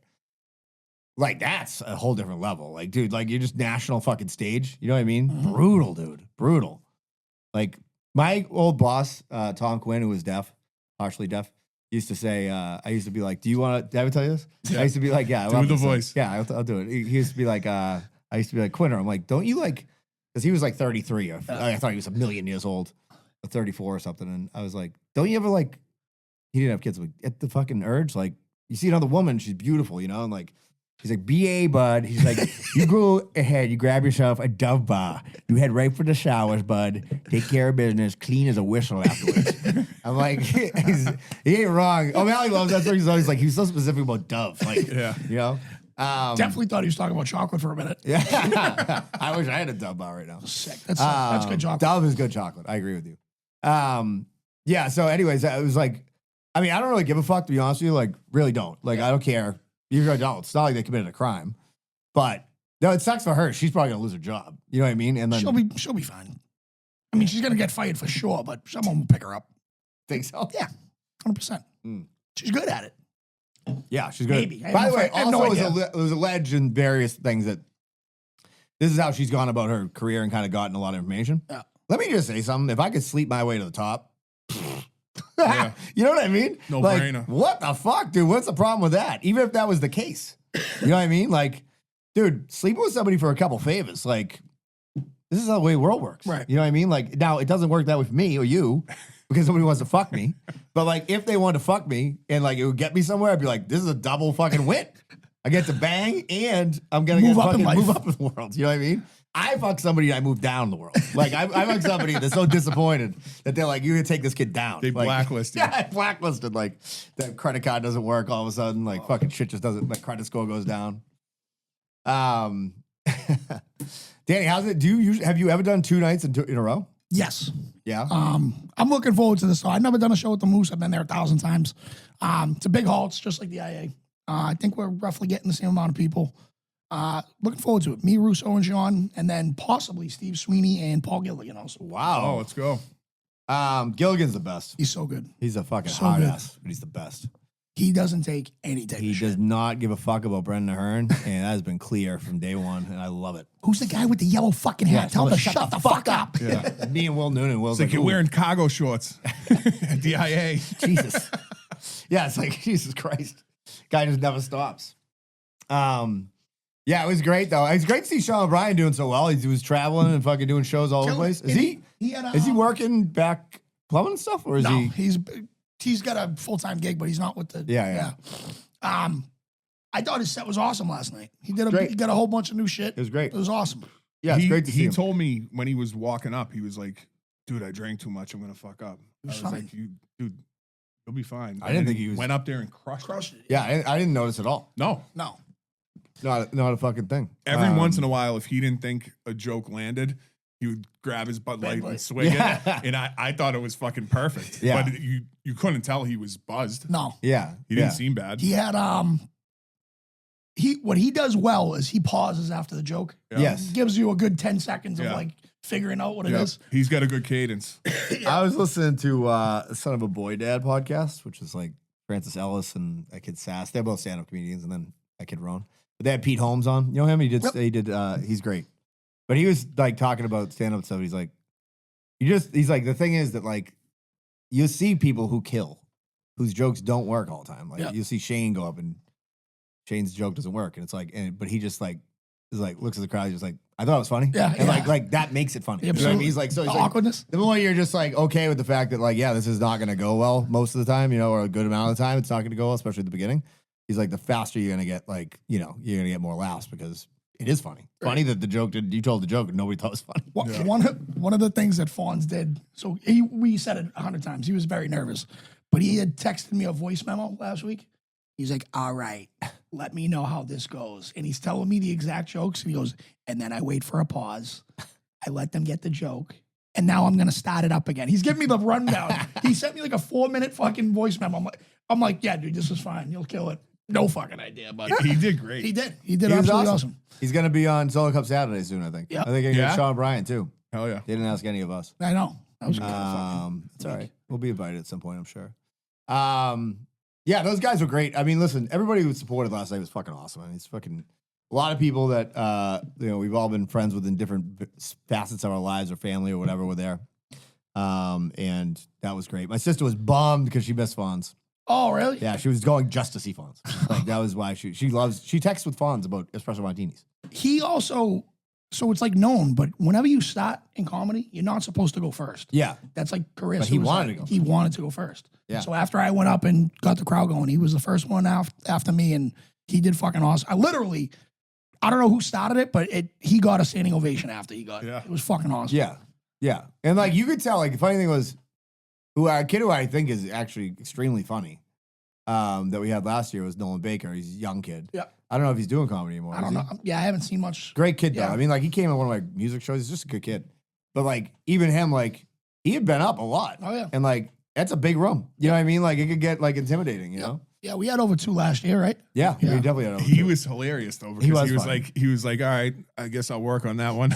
Speaker 2: Like, that's a whole different level. Like, dude, like, you're just national fucking stage. You know what I mean?
Speaker 3: Mhm.
Speaker 2: Brutal, dude. Brutal. Like, my old boss, Tom Quinn, who was deaf, partially deaf, used to say, I used to be like, do you want to, did I ever tell you this?
Speaker 4: Yeah.
Speaker 2: I used to be like, yeah. I
Speaker 4: Do
Speaker 2: love
Speaker 4: the
Speaker 2: this song.
Speaker 4: voice.
Speaker 2: Yeah, I'll do it. He used to be like, I used to be like, Quinter, I'm like, don't you like, because he was like 33. I thought he was a million years old, or 34 or something. And I was like, don't you ever like, he didn't have kids, but get the fucking urge. Like, you see another woman, she's beautiful, you know? And like, he's like, BA, bud. He's like, you go ahead, you grab yourself a Dove bar. You head right for the showers, bud. Take care of business, clean as a whistle afterwards. I'm like, he ain't wrong. Oh, O'Malley loves that. He's always like, he's so specific about Dove. Like,
Speaker 4: Yeah.
Speaker 2: you know?
Speaker 3: Definitely thought he was talking about chocolate for a minute.
Speaker 2: Yeah. I wish I had a Dove bar right now.
Speaker 3: Sick. That's good chocolate.
Speaker 2: Dove is good chocolate. I agree with you. Yeah, so anyways, it was like, I mean, I don't really give a fuck, to be honest with you. Like, really don't. Like, I don't care. You're adults. It's not like they committed a crime. But, no, it sucks for her. She's probably going to lose her job. You know what I mean? And then
Speaker 3: She'll be fine. I mean, she's gonna get fired for sure, but someone will pick her up.
Speaker 2: think so.
Speaker 3: Yeah, 100%. She's good at it.
Speaker 2: Yeah, she's good.
Speaker 3: Maybe.
Speaker 2: By the way,
Speaker 3: I have no
Speaker 2: also
Speaker 3: idea.
Speaker 2: it was alleged in various things that this is how she's gone about her career and kind of gotten a lot of information.
Speaker 3: Yeah.
Speaker 2: Let me just say something. If I could sleep my way to the top,
Speaker 4: Yeah.
Speaker 2: you know what I mean?
Speaker 4: No
Speaker 2: like,
Speaker 4: brainer.
Speaker 2: what the fuck, dude? What's the problem with that? Even if that was the case, you know what I mean? Like, dude, sleeping with somebody for a couple favors, like, this is how the way the world works.
Speaker 3: Right.
Speaker 2: You know what I mean? Like, now it doesn't work that way for me or you because somebody wants to fuck me. But like, if they wanted to fuck me and like it would get me somewhere, I'd be like, this is a double fucking win. I get to bang and I'm gonna
Speaker 3: Move
Speaker 2: get
Speaker 3: up in
Speaker 2: fucking
Speaker 3: life.
Speaker 2: move up in the world. You know what I mean? I fuck somebody, I move down in the world. Like I fuck somebody that's so disappointed that they're like, you're gonna take this kid down.
Speaker 4: They
Speaker 2: like,
Speaker 4: blacklisted.
Speaker 2: Yeah, I blacklisted. Like that credit card doesn't work all of a sudden. Like fucking shit just doesn't. My credit score goes down. Danny, how's it? Have you ever done 2 nights in a row?
Speaker 3: Yes.
Speaker 2: Yeah.
Speaker 3: I'm looking forward to this. I've never done a show with the Moose. I've been there 1,000 times. It's a big hall. It's just like the IA. I think we're roughly getting the same amount of people. Looking forward to it. Me, Russo, and John, and then possibly Steve Sweeney and Paul Gilligan also.
Speaker 4: Oh,
Speaker 2: Wow.
Speaker 4: let's go.
Speaker 2: Gilligan's the best.
Speaker 3: He's so good.
Speaker 2: He's a fucking
Speaker 3: So
Speaker 2: hard
Speaker 3: good.
Speaker 2: ass, but he's the best.
Speaker 3: He doesn't take any type
Speaker 2: He
Speaker 3: of shit.
Speaker 2: does not give a fuck about Brendan Ahern, and that has been clear from day one, and I love it.
Speaker 3: Who's the guy with the yellow fucking hat? Tell him to shut the fuck up.
Speaker 2: Yeah. Me and Will Noonan. Will's
Speaker 4: It's like you're
Speaker 2: "Ooh,
Speaker 4: wearing cargo shorts at DIA.
Speaker 2: Jesus. Yeah, it's like, Jesus Christ. Guy just never stops. Yeah, it was great, though. It's great to see Sean O'Brien doing so well. He was traveling and fucking doing shows all over the place. Is he working back plumbing and stuff, or is
Speaker 3: No,
Speaker 2: he?
Speaker 3: he's got a full-time gig, but he's not with the.
Speaker 2: Yeah.
Speaker 3: I thought his set was awesome last night. He
Speaker 2: Great.
Speaker 3: got a whole bunch of new shit.
Speaker 2: It was great.
Speaker 3: It was awesome.
Speaker 2: Yeah, it's great to see
Speaker 4: He
Speaker 2: him.
Speaker 4: told me when he was walking up, he was like, dude, I drank too much. I'm going to fuck up. I
Speaker 3: was
Speaker 4: was
Speaker 3: fine.
Speaker 4: like, you'll be fine.
Speaker 2: I didn't think he was-
Speaker 4: Went up there and crushed it.
Speaker 3: Crushed it.
Speaker 2: Yeah, I didn't notice at all.
Speaker 4: No.
Speaker 3: No.
Speaker 2: Not a fucking thing.
Speaker 4: Every once in a while, if he didn't think a joke landed, he would grab his Bud Light
Speaker 3: Light.
Speaker 4: and swig
Speaker 2: Yeah.
Speaker 4: it. And I thought it was fucking perfect.
Speaker 2: Yeah.
Speaker 4: But you couldn't tell he was buzzed.
Speaker 3: No.
Speaker 2: Yeah,
Speaker 4: He didn't seem bad.
Speaker 3: He had what he does well is he pauses after the joke.
Speaker 4: Yeah.
Speaker 2: Yes.
Speaker 3: Gives you a good 10 seconds of
Speaker 4: Yeah.
Speaker 3: like figuring out what it
Speaker 4: Yep.
Speaker 3: is.
Speaker 4: He's got a good cadence.
Speaker 2: I was listening to Son of a Boy Dad podcast, which is like Francis Ellis and that kid Sass. They're both stand-up comedians, and then that kid Ron. But they had Pete Holmes on. You know him?
Speaker 3: Yep.
Speaker 2: He's great. But he was like talking about stand-up stuff. He's like, he's like, the thing is that like, you see people who kill, whose jokes don't work all the time. Like
Speaker 3: Yeah.
Speaker 2: you see Shane go up and Shane's joke doesn't work. And it's like, but he just like, is like, looks at the crowd. He's just like, I thought it was funny.
Speaker 3: Yeah,
Speaker 2: And
Speaker 3: yeah.
Speaker 2: like that makes it funny.
Speaker 3: Yeah,
Speaker 2: You know what I mean?
Speaker 3: absolutely.
Speaker 2: He's like,
Speaker 3: The awkwardness.
Speaker 2: the more you're just like, okay with the fact that like, yeah, this is not going to go well most of the time, you know, or a good amount of the time, it's not going to go well, especially at the beginning. He's like, the faster you're going to get like, you know, you're going to get more laughs because it is funny. Funny that you told the joke and nobody thought it was funny.
Speaker 3: One of the things that Fawns did, so we said it 100 times. He was very nervous, but he had texted me a voice memo last week. He's like, all right, let me know how this goes. And he's telling me the exact jokes. And he goes, and then I wait for a pause. I let them get the joke. And now I'm going to start it up again. He's giving me the rundown. He sent me like a 4-minute fucking voice memo. I'm like, yeah, dude, this is fine. You'll kill it. No fucking idea, but
Speaker 4: He did great.
Speaker 3: he did. He did
Speaker 2: He was
Speaker 3: absolutely awesome.
Speaker 2: He's going to be on Solo Cup Saturday soon, I think.
Speaker 3: Yeah.
Speaker 2: I think he's
Speaker 4: Yeah?
Speaker 2: Sean Bryan too.
Speaker 4: Hell yeah.
Speaker 2: They didn't ask any of us.
Speaker 3: I know. That was a good fucking
Speaker 2: It's all right. We'll be invited at some point, I'm sure. Yeah, those guys were great. I mean, listen, everybody who supported last night was fucking awesome. I mean, it's fucking a lot of people that you know, we've all been friends with in different facets of our lives or family or whatever were there. And that was great. My sister was bummed because she missed Fonz.
Speaker 3: Oh, really?
Speaker 2: Yeah, she was going just to see Fonz. Like that was why she texts with Fonz about espresso martinis.
Speaker 3: He also, so it's like known, but whenever you start in comedy, you're not supposed to go first.
Speaker 2: Yeah.
Speaker 3: That's like career
Speaker 2: But he
Speaker 3: suicide.
Speaker 2: wanted to go
Speaker 3: He wanted to go first.
Speaker 2: Yeah.
Speaker 3: So after I went up and got the crowd going, he was the first one after me, and he did fucking awesome. I don't know who started it, but he got a standing ovation after he got it.
Speaker 4: Yeah.
Speaker 3: It was fucking awesome.
Speaker 2: Yeah. Yeah. And like you could tell, like the funny thing was a kid who I think is actually extremely funny, that we had last year was Nolan Baker. He's a young kid.
Speaker 3: Yeah.
Speaker 2: I don't know if he's doing comedy anymore.
Speaker 3: I don't know. Yeah, I haven't seen much.
Speaker 2: Great kid though.
Speaker 3: Yeah.
Speaker 2: I mean, like he came in one of my music shows. He's just a good kid. But like even him, like he had been up a lot.
Speaker 3: Oh, yeah.
Speaker 2: And like that's a big room. You know what I mean? Like it could get like intimidating, you know?
Speaker 3: Yeah, we had over 2 last year, right?
Speaker 2: Yeah.
Speaker 3: Yeah.
Speaker 2: We definitely had over
Speaker 4: He
Speaker 2: two.
Speaker 4: was hilarious though.
Speaker 2: He
Speaker 4: Because
Speaker 2: was funny.
Speaker 4: he was like, all right, I guess I'll work on that one.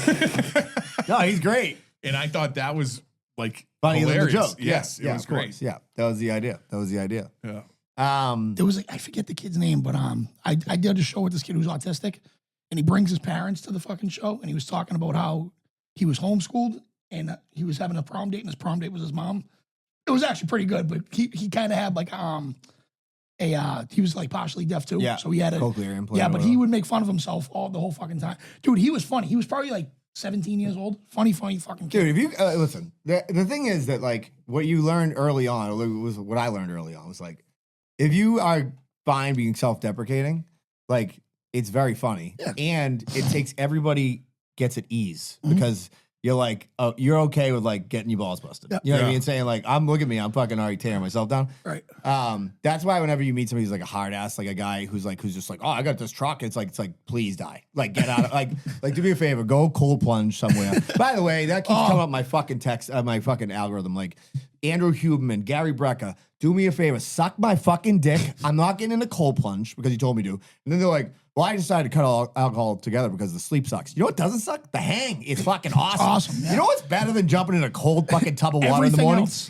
Speaker 2: No, he's great.
Speaker 4: And I thought that was like
Speaker 2: Funny than the
Speaker 4: hilarious.
Speaker 2: joke.
Speaker 4: Yes,
Speaker 2: yeah,
Speaker 4: it was
Speaker 2: of course.
Speaker 4: great.
Speaker 2: Yeah. That was the idea.
Speaker 4: Yeah.
Speaker 3: There was I forget the kid's name, but I did a show with this kid who's autistic, and he brings his parents to the fucking show, and he was talking about how he was homeschooled and he was having a prom date, and his prom date was his mom. It was actually pretty good, but he kind of had like he was like partially deaf too,
Speaker 2: Yeah.
Speaker 3: so he had a
Speaker 2: cochlear implant.
Speaker 3: yeah,
Speaker 2: or
Speaker 3: but
Speaker 2: whatever.
Speaker 3: he would make fun of himself the whole fucking time. Dude, he was funny. He was probably like 17 years old. Funny fucking kid.
Speaker 2: Dude, if you listen, the thing is that like what you learned early on, or was what I learned early on, was like if you are fine being self-deprecating, like it's very funny,
Speaker 3: Yeah.
Speaker 2: and it takes everybody gets at ease
Speaker 3: Mhm.
Speaker 2: because you're like you're okay with like getting your balls busted.
Speaker 3: Yeah.
Speaker 2: You know what I
Speaker 4: Yeah.
Speaker 2: mean? Saying like look at me, I'm fucking already tearing myself down.
Speaker 3: Right.
Speaker 2: That's why whenever you meet somebody who's like a hard ass, like a guy who's just like, oh, I got this truck. It's like, please die. Like, get out of like do me a favor, go cold plunge somewhere. By the way, that keeps coming up my fucking text, my fucking algorithm. Like Andrew Huberman, Gary Brecker, do me a favor, suck my fucking dick. I'm not getting in a cold plunge because you told me to. And then they're like, well, I decided to cut all alcohol together because the sleep sucks. You know what doesn't suck? The hang is fucking awesome.
Speaker 3: Awesome, yeah.
Speaker 2: You know what's better than jumping in a cold fucking tub of water in the
Speaker 3: Everything
Speaker 2: morning?
Speaker 3: else.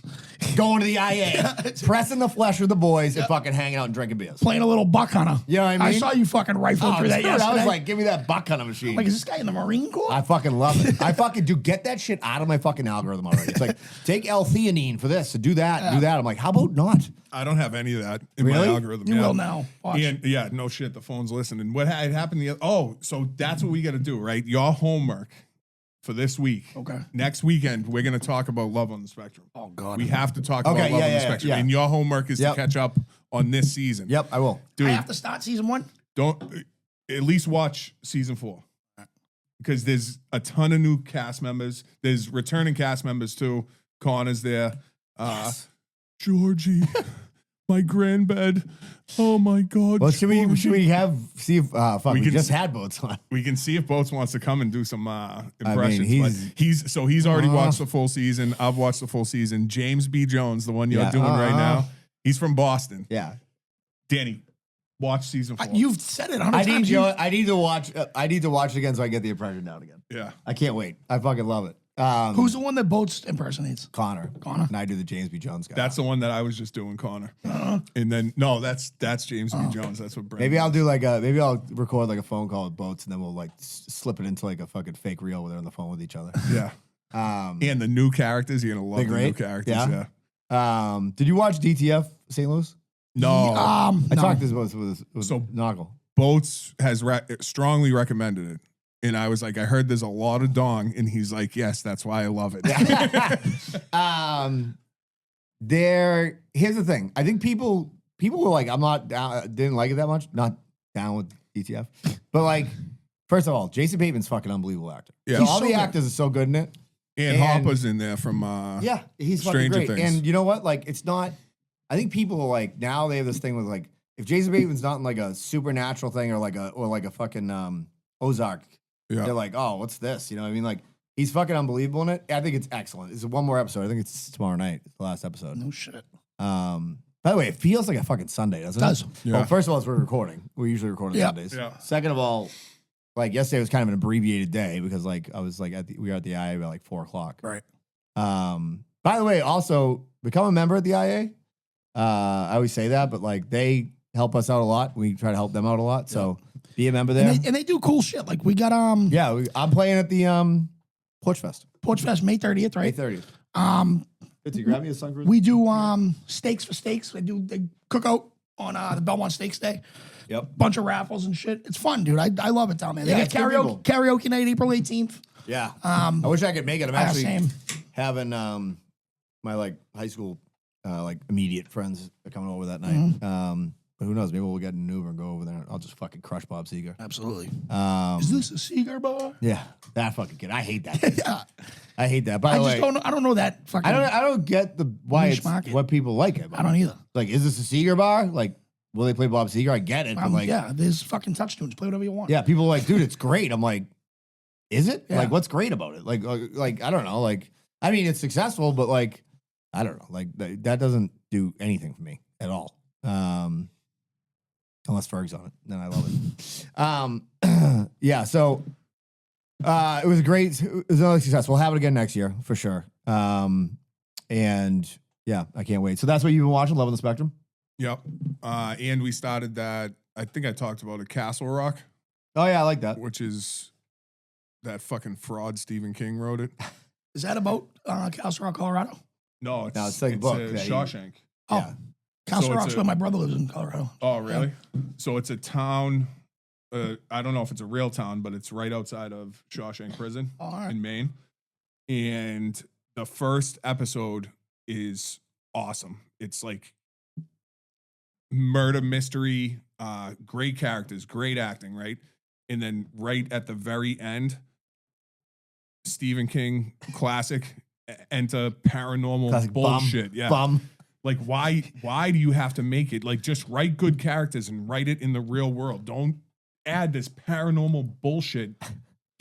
Speaker 2: Going to the IA, pressing the flesh with the boys, and fucking hanging out and drinking beers.
Speaker 3: Playing a little buck hunter.
Speaker 2: You know what I mean?
Speaker 3: I saw you fucking rifle through that
Speaker 2: dude,
Speaker 3: yesterday.
Speaker 2: I was like, give me that buck hunter machine.
Speaker 3: Like, is this guy in the Marine Corps?
Speaker 2: I fucking love it. I fucking do. Get that shit out of my fucking algorithm already. It's like, take L-theanine for this, and do that, do that. I'm like, how about not?
Speaker 4: I don't have any of that in
Speaker 2: Really?
Speaker 4: my algorithm.
Speaker 3: You
Speaker 4: yeah.
Speaker 3: will now. Watch.
Speaker 4: And yeah, no shit. The phone's listening. What had happened? So that's what we got to do, right? Your homework for this week.
Speaker 3: Okay.
Speaker 4: Next weekend, we're going to talk about Love on the Spectrum.
Speaker 3: Oh, God.
Speaker 4: We have to talk
Speaker 2: Okay,
Speaker 4: about Love
Speaker 2: yeah,
Speaker 4: on the
Speaker 2: yeah,
Speaker 4: Spectrum.
Speaker 2: yeah.
Speaker 4: And your homework is
Speaker 2: Yep.
Speaker 4: to catch up on this season.
Speaker 2: Yep, I will.
Speaker 4: Dude,
Speaker 3: I have to start season 1?
Speaker 4: don't at least watch season 4. Because there's a ton of new cast members. There's returning cast members too. Connor's there. Georgie, my grandbed. Oh my God.
Speaker 2: Well, should we
Speaker 4: Georgie.
Speaker 2: see if we
Speaker 4: can
Speaker 2: just
Speaker 4: s-
Speaker 2: had boats on.
Speaker 4: We can see if Boats wants to come and do some impressions.
Speaker 2: he's-
Speaker 4: But he's already watched the full season. I've watched the full season. James B. Jones, the one you're doing right now, he's from Boston.
Speaker 2: Yeah,
Speaker 4: Danny, watch season 4.
Speaker 3: You've said it 100
Speaker 2: I need
Speaker 3: times.
Speaker 2: I need to watch. I need to watch it again so I get the impression down again.
Speaker 4: Yeah.
Speaker 2: I can't wait. I fucking love it.
Speaker 3: Who's the one that Boats impersonates?
Speaker 2: Connor?
Speaker 3: Connor.
Speaker 2: And I do the James B. Jones guy.
Speaker 4: That's the one that I was just doing, Connor. And then no, that's James B. Jones. That's what Brandon.
Speaker 2: Maybe I'll do maybe I'll record like a phone call with Boats, and then we'll like slip it into like a fucking fake reel where they're on the phone with each other.
Speaker 4: Yeah. And the new characters, you're gonna love
Speaker 2: They're
Speaker 4: the new
Speaker 2: great?
Speaker 4: characters.
Speaker 2: Yeah?
Speaker 4: Yeah.
Speaker 2: Did you watch DTF St. Louis?
Speaker 4: No.
Speaker 2: I
Speaker 3: No.
Speaker 2: talked this with
Speaker 4: So-
Speaker 2: Noggle.
Speaker 4: Boats has strongly recommended it. And I was like, I heard there's a lot of dong. And he's like, yes, that's why I love it.
Speaker 2: Here's the thing. I think people were like, I'm not down, didn't like it that much. Not down with DTF. But like, first of all, Jason Bateman's fucking unbelievable actor.
Speaker 4: Yeah.
Speaker 2: So
Speaker 4: He's
Speaker 2: all
Speaker 3: so
Speaker 2: the
Speaker 3: good.
Speaker 2: actors are so good in it.
Speaker 4: And Hopper's in there from
Speaker 2: Yeah, he's fucking
Speaker 4: Stranger
Speaker 2: great.
Speaker 4: Things.
Speaker 2: And you know what? Like, it's not. I think people are like now they have this thing with like if Jason Bateman's not in like a supernatural thing or like a fucking Ozark,
Speaker 4: Yeah.
Speaker 2: they're like, oh, what's this? You know what I mean? Like he's fucking unbelievable in it. I think it's excellent. It's one more episode. I think it's tomorrow night. It's the last episode.
Speaker 3: No shit.
Speaker 2: By the way, it feels like a fucking Sunday, doesn't it?
Speaker 3: Does.
Speaker 4: Yeah.
Speaker 2: Well, first of all, it's we're recording. We usually record on
Speaker 3: Yeah.
Speaker 2: Sundays.
Speaker 4: Yeah.
Speaker 2: Second of all, like yesterday was kind of an abbreviated day because like I was like we were at the IA by like 4:00.
Speaker 3: Right.
Speaker 2: By the way, also become a member at the IA. I always say that, but like they help us out a lot. We try to help them out a lot. So be a member there.
Speaker 3: And they do cool shit. Like we got
Speaker 2: Yeah, I'm playing at the Porch Fest,
Speaker 3: Porch Fest May 30th, right?
Speaker 2: May 30th. Fitzy, grab me a Sun Cruiser.
Speaker 3: We do steaks for steaks. I do the cookout on the Belmont Steaks Day.
Speaker 2: Yep.
Speaker 3: Bunch of raffles and shit. It's fun, dude. I love it down there. They
Speaker 2: Yeah,
Speaker 3: got
Speaker 2: it's good people.
Speaker 3: karaoke night April 18th.
Speaker 2: Yeah. I wish I could make it. I'm actually
Speaker 3: same.
Speaker 2: having my like high school like immediate friends are coming over that night. But who knows? Maybe we'll get an Uber and go over there. I'll just fucking crush Bob Seger.
Speaker 3: Absolutely. Is this a Seeger bar?
Speaker 2: Yeah, that fucking kid. I hate that.
Speaker 3: Yeah.
Speaker 2: I hate that. By the way,
Speaker 3: I don't know that fucking.
Speaker 2: I don't get the why
Speaker 3: niche
Speaker 2: it's
Speaker 3: market.
Speaker 2: what people like it.
Speaker 3: I don't either.
Speaker 2: Like, is this a Seeger bar? Like, will they play Bob Seger? I get it. But like,
Speaker 3: yeah, there's fucking touch tunes. Play whatever you want.
Speaker 2: yeah, people are like, dude, it's great. I'm like, is it?
Speaker 3: Yeah.
Speaker 2: Like, what's great about it? Like, I don't know. Like, I mean, it's successful, but like, I don't know. Like, that doesn't do anything for me at all. Unless Ferg's on it, then I love it. Yeah, so it was great. It was another success. We'll have it again next year for sure. And yeah, I can't wait. So that's what you've been watching, Love on the Spectrum?
Speaker 4: Yep. And we started that. I think I talked about it, Castle Rock,
Speaker 2: Oh yeah, I like that.
Speaker 4: which is that fucking fraud Stephen King wrote it.
Speaker 3: Is that about Castle Rock, Colorado?
Speaker 4: No, it's,
Speaker 2: No, it's like a book that he-
Speaker 4: Shawshank.
Speaker 3: Oh,
Speaker 2: Yeah.
Speaker 3: Castle
Speaker 4: So it's
Speaker 3: Rock's where my brother lives in Colorado.
Speaker 4: Oh, really? So it's a town. I don't know if it's a real town, but it's right outside of Shawshank Prison
Speaker 3: Oh, all right.
Speaker 4: in Maine. And the first episode is awesome. It's like murder mystery, great characters, great acting, right? And then right at the very end, Stephen King classic, enter paranormal
Speaker 2: Classic
Speaker 4: bullshit.
Speaker 2: bum.
Speaker 4: Yeah.
Speaker 2: Bum.
Speaker 4: Like, why do you have to make it? Like, just write good characters and write it in the real world. Don't add this paranormal bullshit.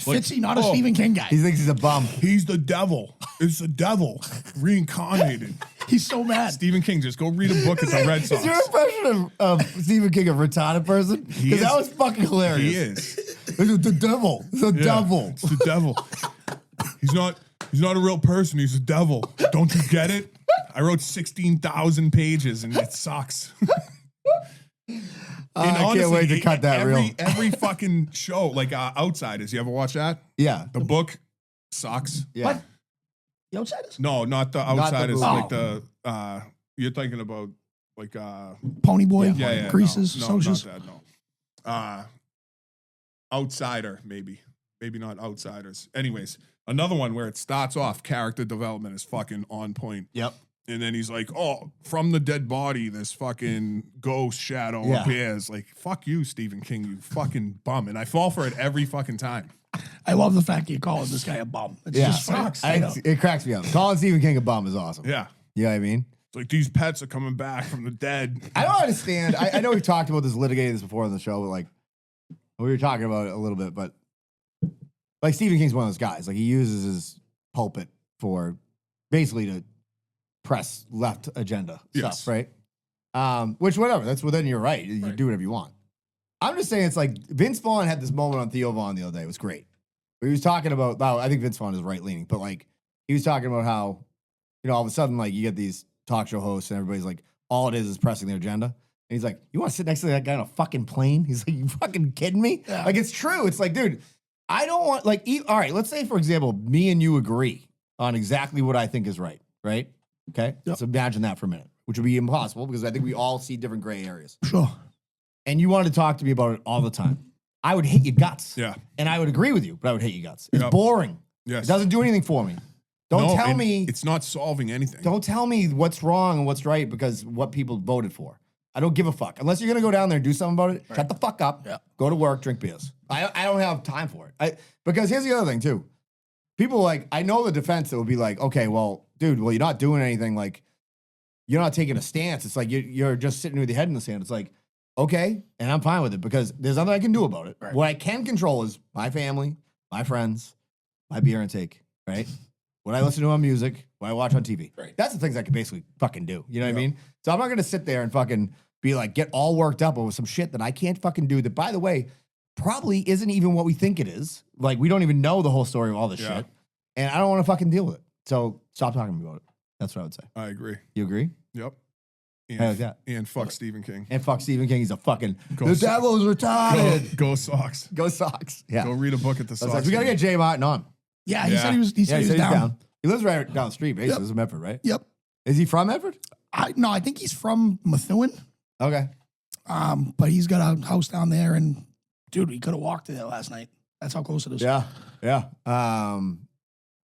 Speaker 4: Like,
Speaker 3: Fitzy, not a
Speaker 4: oh,
Speaker 3: Stephen King guy.
Speaker 2: He thinks he's a bum.
Speaker 4: He's the devil. It's the devil reincarnated.
Speaker 3: He's so mad.
Speaker 4: Stephen King, just go read a book at the Red
Speaker 2: Is your
Speaker 4: Sox.
Speaker 2: impression of Stephen King a retarded person?
Speaker 4: He
Speaker 2: Because
Speaker 4: is.
Speaker 2: that was fucking hilarious.
Speaker 4: He is.
Speaker 2: It's the devil. It's the
Speaker 4: Yeah,
Speaker 2: devil.
Speaker 4: It's the devil. He's not a real person. He's a devil. Don't you get it? I wrote 16,000 pages and it sucks. And
Speaker 2: I can't wait to cut that reel.
Speaker 4: Every fucking show, like Outsiders. You ever watch that?
Speaker 2: Yeah.
Speaker 4: The book sucks.
Speaker 2: Yeah.
Speaker 3: What? The Outsiders?
Speaker 4: No, not the
Speaker 2: the
Speaker 4: Outsiders.
Speaker 2: movie.
Speaker 4: Like the you're thinking about like
Speaker 3: Pony Boy,
Speaker 4: yeah,
Speaker 3: Greases,
Speaker 4: no,
Speaker 3: Socials.
Speaker 4: not that. No, Outsider maybe not Outsiders. Anyways, another one where it starts off character development is fucking on point.
Speaker 2: Yep.
Speaker 4: And then he's like, oh, from the dead body, this fucking ghost shadow
Speaker 2: Yeah.
Speaker 4: appears. Like, fuck you, Stephen King, you fucking bum. And I fall for it every fucking time.
Speaker 3: I love the fact you call this guy a bum. It's
Speaker 2: Yeah.
Speaker 3: just sucks.
Speaker 2: It cracks me up. Calling Stephen King a bum is awesome.
Speaker 4: Yeah.
Speaker 2: You know what I mean?
Speaker 4: It's like these pets are coming back from the dead.
Speaker 2: I don't understand. I know we've talked about this, litigated this before on the show, but like, we were talking about it a little bit, but like Stephen King's one of those guys. Like, he uses his pulpit for basically to press left agenda
Speaker 4: Yes.
Speaker 2: stuff, right? Which, whatever, that's within your right. You do whatever you want. I'm just saying, it's like Vince Vaughn had this moment on Theo Vaughn the other day. It was great. He was talking about, well, I think Vince Vaughn is right leaning, but like, he was talking about how, you know, all of a sudden, like, you get these talk show hosts and everybody's like, all it is pressing their agenda. And he's like, you want to sit next to that guy on a fucking plane? He's like, you fucking kidding me?
Speaker 3: Yeah.
Speaker 2: Like, it's true. It's like, dude, I don't want, like, all right, let's say, for example, me and you agree on exactly what I think is right? Okay?
Speaker 3: Yep.
Speaker 2: So imagine that for a minute, which would be impossible because I think we all see different gray areas.
Speaker 3: Sure.
Speaker 2: And you wanted to talk to me about it all the time. I would hate your guts.
Speaker 4: Yeah.
Speaker 2: And I would agree with you, but I would hate your guts. It's
Speaker 4: Yep.
Speaker 2: boring.
Speaker 4: Yes.
Speaker 2: It doesn't do anything for me. Don't
Speaker 4: No,
Speaker 2: tell
Speaker 4: and
Speaker 2: me.
Speaker 4: it's not solving anything.
Speaker 2: Don't tell me what's wrong and what's right because what people voted for. I don't give a fuck. Unless you're gonna go down there and do something about it, shut the fuck up.
Speaker 3: Yeah.
Speaker 2: Go to work, drink beers. I don't have time for it. Because here's the other thing too. People like, I know the defense that would be like, okay, well, dude, well, you're not doing anything. Like, you're not taking a stance. It's like you're just sitting with your head in the sand. It's like, okay, and I'm fine with it because there's nothing I can do about it.
Speaker 3: Right.
Speaker 2: What I can control is my family, my friends, my beer intake, right? What I listen to on music, what I watch on TV.
Speaker 3: Right.
Speaker 2: That's the things I can basically fucking do. You know what I
Speaker 4: Yep.
Speaker 2: mean? So I'm not gonna sit there and fucking be like, get all worked up over some shit that I can't fucking do that, by the way, probably isn't even what we think it is. Like, we don't even know the whole story of all this
Speaker 4: Yeah.
Speaker 2: shit. And I don't want to fucking deal with it. So stop talking to me about it. That's what I would say.
Speaker 4: I agree.
Speaker 2: You agree?
Speaker 4: Yep.
Speaker 2: Hell yeah.
Speaker 4: And fuck Stephen King.
Speaker 2: And fuck Stephen King. He's a fucking,
Speaker 4: Go
Speaker 2: the
Speaker 4: Sox.
Speaker 2: devil's retarded.
Speaker 4: Go Sox.
Speaker 2: Go Sox. Yeah.
Speaker 4: Go read a book at the
Speaker 2: Go
Speaker 4: Sox.
Speaker 2: Sox. We got to
Speaker 4: game.
Speaker 2: get Jay Martin on.
Speaker 3: Yeah, he
Speaker 4: Yeah.
Speaker 3: said he was. He said he was down.
Speaker 2: He lives right down the street, basically. Yep. This is Medford, right?
Speaker 3: Yep.
Speaker 2: Is he from Medford?
Speaker 3: No, I think he's from Methuen.
Speaker 2: Okay.
Speaker 3: But he's got a house down there, and dude, we could have walked there last night. That's how close it is.
Speaker 2: Yeah.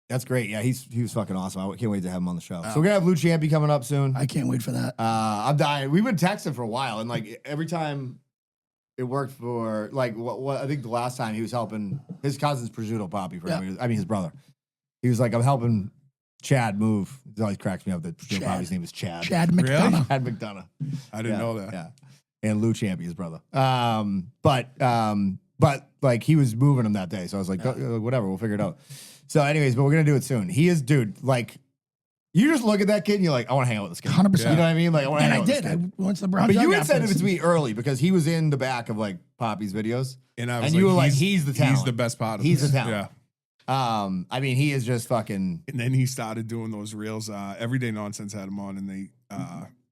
Speaker 2: That's great. Yeah, he was fucking awesome. I can't wait to have him on the show. So we're gonna have Lou Ciampi coming up soon.
Speaker 3: I can't wait for that.
Speaker 2: I'm dying. We've been texting for a while, and like every time it worked for like what I think the last time he was helping his cousin's prosciutto Poppy for him. I mean his brother. He was like, I'm helping Chad move. It always cracks me up that prosciutto Poppy's name is Chad.
Speaker 3: Chad McDonough.
Speaker 2: Really? Chad McDonough.
Speaker 4: I didn't know that.
Speaker 2: Yeah. And Lou Ciampi, his brother. But like he was moving him that day, so I was like, whatever, we'll figure it out. So, anyways, but we're gonna do it soon. He is, dude. Like, you just look at that kid and you're like, I want to hang out with this kid.
Speaker 3: 100%.
Speaker 2: You know what I mean? Like, I want to hang out with this kid.
Speaker 3: I went to the Brown.
Speaker 2: But you had said it to me early because he was in the back of like Poppy's videos,
Speaker 4: and I was
Speaker 2: you were like, he's the talent.
Speaker 4: He's the best part of
Speaker 2: He's
Speaker 4: this.
Speaker 2: the talent.
Speaker 4: Yeah.
Speaker 2: I mean, he is just fucking.
Speaker 4: And then he started doing those reels. Everyday Nonsense had him on, and they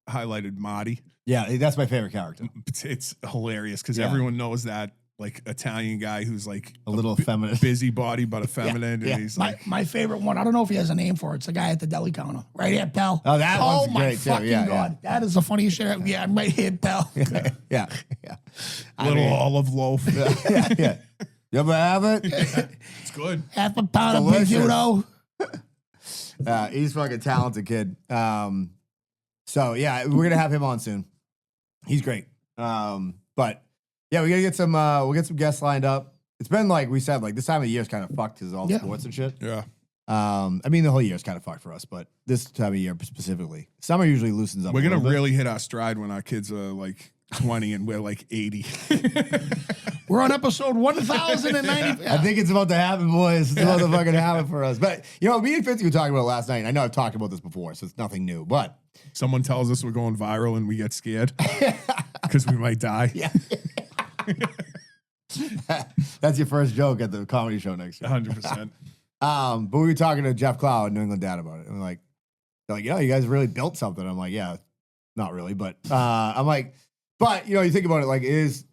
Speaker 4: highlighted Marty.
Speaker 2: Yeah, that's my favorite character.
Speaker 4: It's hilarious because everyone knows that like Italian guy who's like
Speaker 2: a little feminine,
Speaker 4: busybody but effeminate. And he's
Speaker 3: my favorite one. I don't know if he has a name for it. It's the guy at the deli counter, right here, pal.
Speaker 2: Oh, that one's
Speaker 3: my
Speaker 2: great
Speaker 3: fucking
Speaker 2: too. Yeah,
Speaker 3: god, that is the funniest shit. Yeah, I'm right here, pal.
Speaker 2: yeah.
Speaker 4: Little olive loaf.
Speaker 2: yeah. You ever have it?
Speaker 4: It's good.
Speaker 3: Half a pound of prosciutto.
Speaker 2: He's a fucking talented kid. So yeah, we're gonna have him on soon. He's great. But yeah, we gotta get some. We'll get some guests lined up. It's been like we said, like this time of year is kind of fucked because all sports and shit.
Speaker 4: Yeah.
Speaker 2: I mean the whole year is kind of fucked for us, but this time of year specifically, summer usually loosens up.
Speaker 4: We're gonna really hit our stride when our kids are like 20 and we're like 80.
Speaker 3: We're on episode 1090.
Speaker 2: I think it's about to happen, boys. It's about to fucking happen for us. But you know, me and 50 were talking about it last night. And I know I've talked about this before, so it's nothing new. But
Speaker 4: someone tells us we're going viral and we get scared because we might die.
Speaker 2: Yeah. That's your first joke at the comedy show next year.
Speaker 4: 100%.
Speaker 2: But we were talking to Jeff Clow and New England Dad about it. And they're like, yeah, you guys really built something. I'm like, yeah, not really. But I'm like, but you know, you think about it, like it's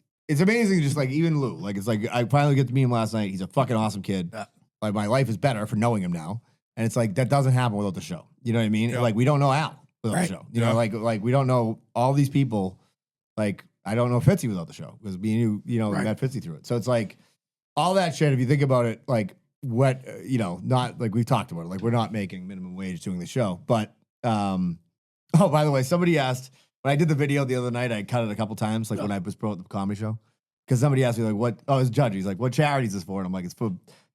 Speaker 2: amazing. Just like even Lou, like it's like I finally get to meet him last night. He's a fucking awesome kid. Yeah. Like my life is better for knowing him now. And it's like that doesn't happen without the show. You know what I mean? Yeah. Like we don't know Al without the show. You know, like we don't know all these people. Like I don't know Fitzy without the show because me and you know, we got Fitzy through it. So it's like all that shit. If you think about it, like what you know, not like we've talked about it. Like we're not making minimum wage doing the show. But oh, by the way, somebody asked when I did the video the other night. I cut it a couple times, like when I was promoting the comedy show, because somebody asked me like, "What?" Oh, it's Judge. He's like, "What charity is this for?" And I'm like, "It's for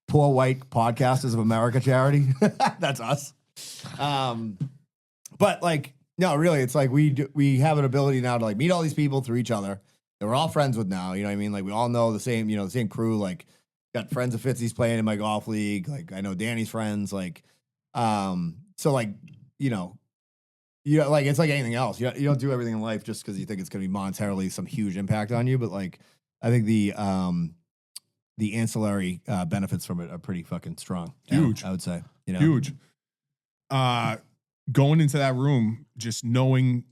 Speaker 2: Poor White Podcasters of America charity." That's us. But like. No, really, it's like we have an ability now to like meet all these people through each other that we're all friends with now. You know what I mean? Like we all know the same, you know, the same crew. Like got friends of Fitzy's playing in my golf league. Like I know Danny's friends. Like, so like you know, like it's like anything else. You don't do everything in life just because you think it's going to be monetarily some huge impact on you. But like I think the ancillary benefits from it are pretty fucking strong.
Speaker 4: Huge,
Speaker 2: I would say. You know,
Speaker 4: huge. Going into that room, just knowing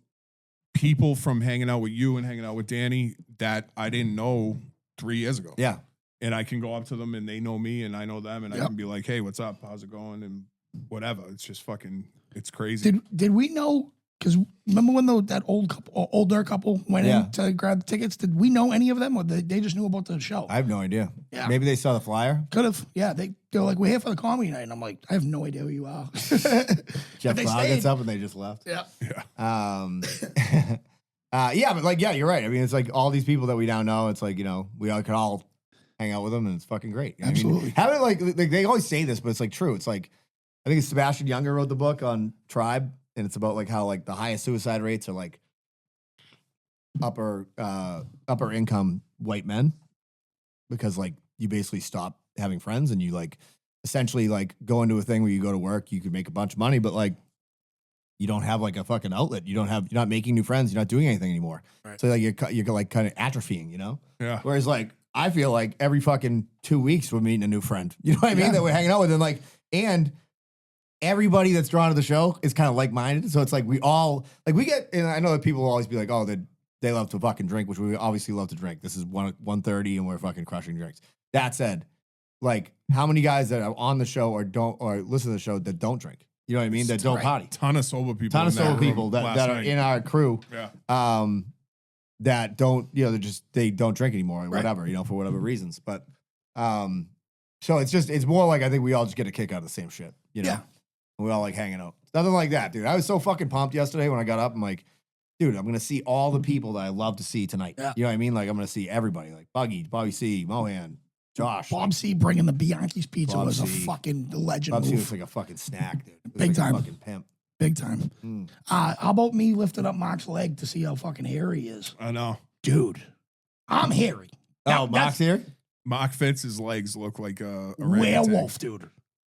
Speaker 4: people from hanging out with you and hanging out with Danny that I didn't know 3 years ago.
Speaker 2: Yeah.
Speaker 4: And I can go up to them and they know me and I know them and I can be like, hey, what's up? How's it going? And whatever. It's just fucking, it's crazy.
Speaker 3: Did we know? Because remember when that older couple went in to grab the tickets? Did we know any of them, or they just knew about the show?
Speaker 2: I have no idea.
Speaker 3: Yeah.
Speaker 2: Maybe they saw the flyer.
Speaker 3: Could have. Yeah, they're like, we're here for the comedy night, and I'm like, I have no idea who you are.
Speaker 2: Jeff Clow gets up and they just left.
Speaker 3: Yeah.
Speaker 2: Yeah, but like, yeah, you're right. I mean, it's like all these people that we now know. It's like, you know, we all could all hang out with them, and it's fucking great.
Speaker 3: Absolutely.
Speaker 2: I mean, having like they always say this, but it's like true. It's like I think it's Sebastian Younger wrote the book on Tribe. And it's about like how like the highest suicide rates are like upper income white men, because like you basically stop having friends and you like essentially like go into a thing where you go to work, you could make a bunch of money, but like you don't have like a fucking outlet. You're not making new friends. You're not doing anything anymore. Right. So like you're like kind of atrophying, you know?
Speaker 4: Yeah.
Speaker 2: Whereas like I feel like every fucking 2 weeks we're meeting a new friend. You know what I mean? That we're hanging out with, and like everybody that's drawn to the show is kind of like-minded. So it's like we all, like we get, and I know that people will always be like, oh, they love to fucking drink, which we obviously love to drink. This is 1:30 and we're fucking crushing drinks. That said, like how many guys that are on the show or listen to the show that don't drink? You know what I mean? That don't party.
Speaker 4: Ton of sober people.
Speaker 2: Ton of sober people that are in our crew.
Speaker 4: Yeah.
Speaker 2: That don't, you know, they don't drink anymore or whatever, you know, for whatever reasons. But so it's more like I think we all just get a kick out of the same shit, you know. Yeah. We all like hanging out. Nothing like that, dude. I was so fucking pumped yesterday when I got up. I'm like, dude, I'm gonna see all the people that I love to see tonight. Yeah. You know what I mean? Like I'm gonna see everybody, like Buggy, Bobby C, Mohan, Josh.
Speaker 3: Bob C bringing the Bianchi's pizza was a fucking legend.
Speaker 2: Bob C was like a fucking snack, dude.
Speaker 3: Big time.
Speaker 2: A fucking pimp.
Speaker 3: Big time. How about me lifting up Mark's leg to see how fucking hairy he is?
Speaker 4: I know.
Speaker 3: Dude, I'm hairy.
Speaker 2: Now, Mark's here?
Speaker 4: Mark Fitz's legs look like a
Speaker 3: werewolf, dude.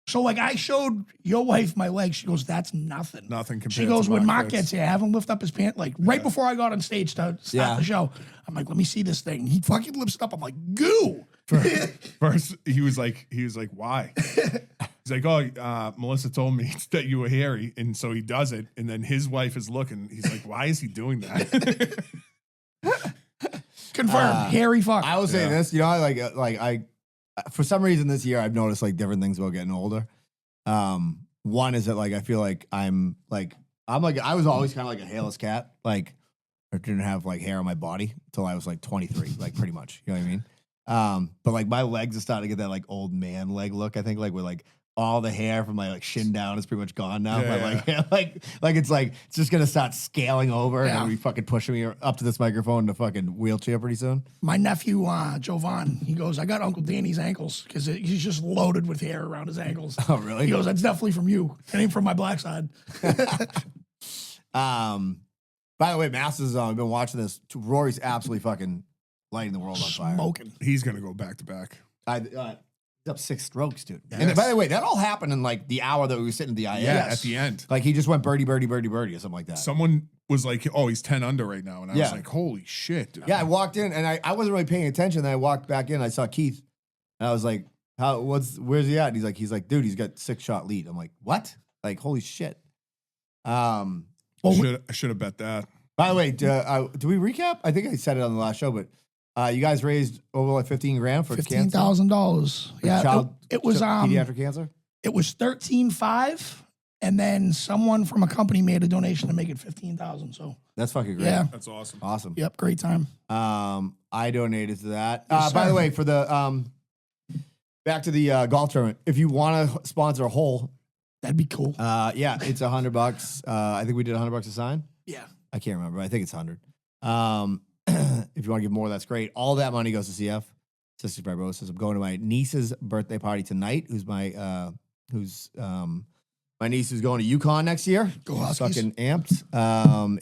Speaker 3: So, like, I showed your wife my legs. She goes, that's nothing.
Speaker 4: Nothing compared
Speaker 3: She goes,
Speaker 4: to
Speaker 3: when Mark
Speaker 4: Fitz.
Speaker 3: gets here, have him lift up his pants. Like, right before I got on stage to start the show, I'm like, let me see this thing. He fucking lifts it up. I'm like, goo.
Speaker 4: First, he was like, why? He's like, oh, Melissa told me that you were hairy. And so he does it. And then his wife is looking. He's like, why is he doing that?
Speaker 3: Confirmed. Hairy fuck.
Speaker 2: I will say this, you know, I for some reason this year I've noticed like different things about getting older. One is that like I feel like I was always kind of like a hairless cat. Like I didn't have like hair on my body until I was like 23, like pretty much. You know what I mean? But like my legs are starting to get that like old man leg look. I think like with like all the hair from my like shin down is pretty much gone now.
Speaker 4: Yeah,
Speaker 2: but it's just gonna start scaling over and be fucking pushing me up to this microphone in a fucking wheelchair pretty soon.
Speaker 3: My nephew Jovan, he goes, I got Uncle Danny's ankles because he's just loaded with hair around his ankles.
Speaker 2: Oh really?
Speaker 3: He goes, that's definitely from you. It ain't from my black side.
Speaker 2: By the way, Masters, I've been watching this. Rory's absolutely fucking lighting the world on fire.
Speaker 3: Smoking.
Speaker 4: He's going to go back to back.
Speaker 2: He's up 6 strokes, dude.
Speaker 4: Yes.
Speaker 2: And by the way, that all happened in like the hour that we were sitting at the IS.
Speaker 4: Yeah, at the end.
Speaker 2: Like he just went birdie, birdie, birdie, birdie or something like that.
Speaker 4: Someone was like, oh, he's 10 under right now. And I was like, holy shit, dude.
Speaker 2: Yeah, I walked in and I wasn't really paying attention. Then I walked back in. I saw Keith. And I was like, where's he at? And he's like, dude, he's got 6-shot lead. I'm like, what? Like, holy shit.
Speaker 4: I should have bet that.
Speaker 2: By the way, do we recap? I think I said it on the last show, but you guys raised over like $15,000 for cancer.
Speaker 3: $15,000. Yeah, it was
Speaker 2: pediatric cancer.
Speaker 3: It was 13.5, and then someone from a company made a donation to make it 15,000. So
Speaker 2: that's fucking great.
Speaker 3: Yeah,
Speaker 4: that's awesome.
Speaker 2: Awesome.
Speaker 3: Yep, great time.
Speaker 2: I donated to that.
Speaker 3: Yes,
Speaker 2: by the way, for the back to the golf tournament, if you want to sponsor a hole,
Speaker 3: that'd be cool.
Speaker 2: Yeah, it's $100. I think we did $100 a sign.
Speaker 3: Yeah.
Speaker 2: I can't remember. I think it's 100. If you want to give more, that's great. All that money goes to CF, Cystic Fibrosis. I'm going to my niece's birthday party tonight. My niece who's going to UConn next year.
Speaker 3: Go Huskies.
Speaker 2: Fucking amped.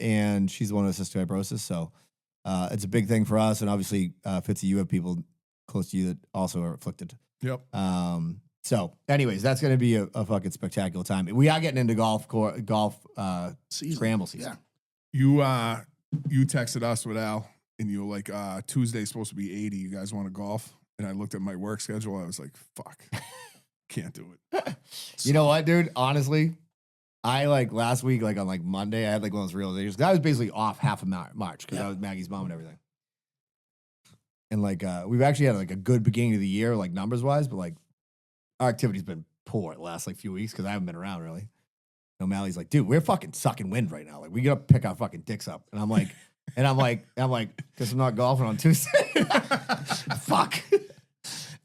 Speaker 2: And she's the one with cystic fibrosis. So it's a big thing for us. And obviously, Fitzy, you have people close to you that also are afflicted.
Speaker 4: Yep.
Speaker 2: So, anyways, that's going to be a fucking spectacular time. We are getting into golf scramble season.
Speaker 4: Yeah. You texted us with Al, and you were like, Tuesday's supposed to be 80. You guys want to golf? And I looked at my work schedule. I was like, fuck, can't do it.
Speaker 2: You know what, dude? Honestly, I like last week, like on like Monday, I had like one of those realizations. I was basically off half of March because I was Maggie's mom and everything. And like, we've actually had like a good beginning of the year, like numbers wise, but like our activity's been poor the last like few weeks because I haven't been around really. O'Malley's like, dude, we're fucking sucking wind right now. Like, we gotta pick our fucking dicks up. And I'm like, because I'm not golfing on Tuesday. Fuck.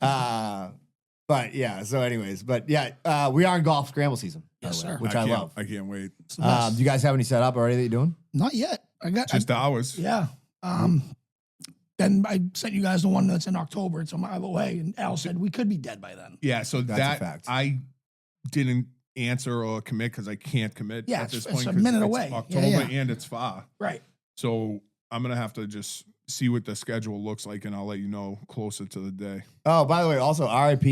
Speaker 2: But yeah. So, anyways, we are in golf scramble season.
Speaker 3: Yes, sir.
Speaker 2: Which I love.
Speaker 4: I can't wait.
Speaker 2: Do you guys have any set up already that you're doing?
Speaker 3: Not yet. I got
Speaker 4: just ours.
Speaker 3: Yeah. Then I sent you guys the one that's in October. It's a mile away, and Al said we could be dead by then.
Speaker 4: Yeah. So
Speaker 2: that's a fact.
Speaker 4: I didn't answer or commit because I can't commit at this point.
Speaker 3: It's a minute away.
Speaker 4: October and it's far.
Speaker 3: Right.
Speaker 4: So I'm gonna have to just see what the schedule looks like, and I'll let you know closer to the day.
Speaker 2: Oh, by the way, also RIP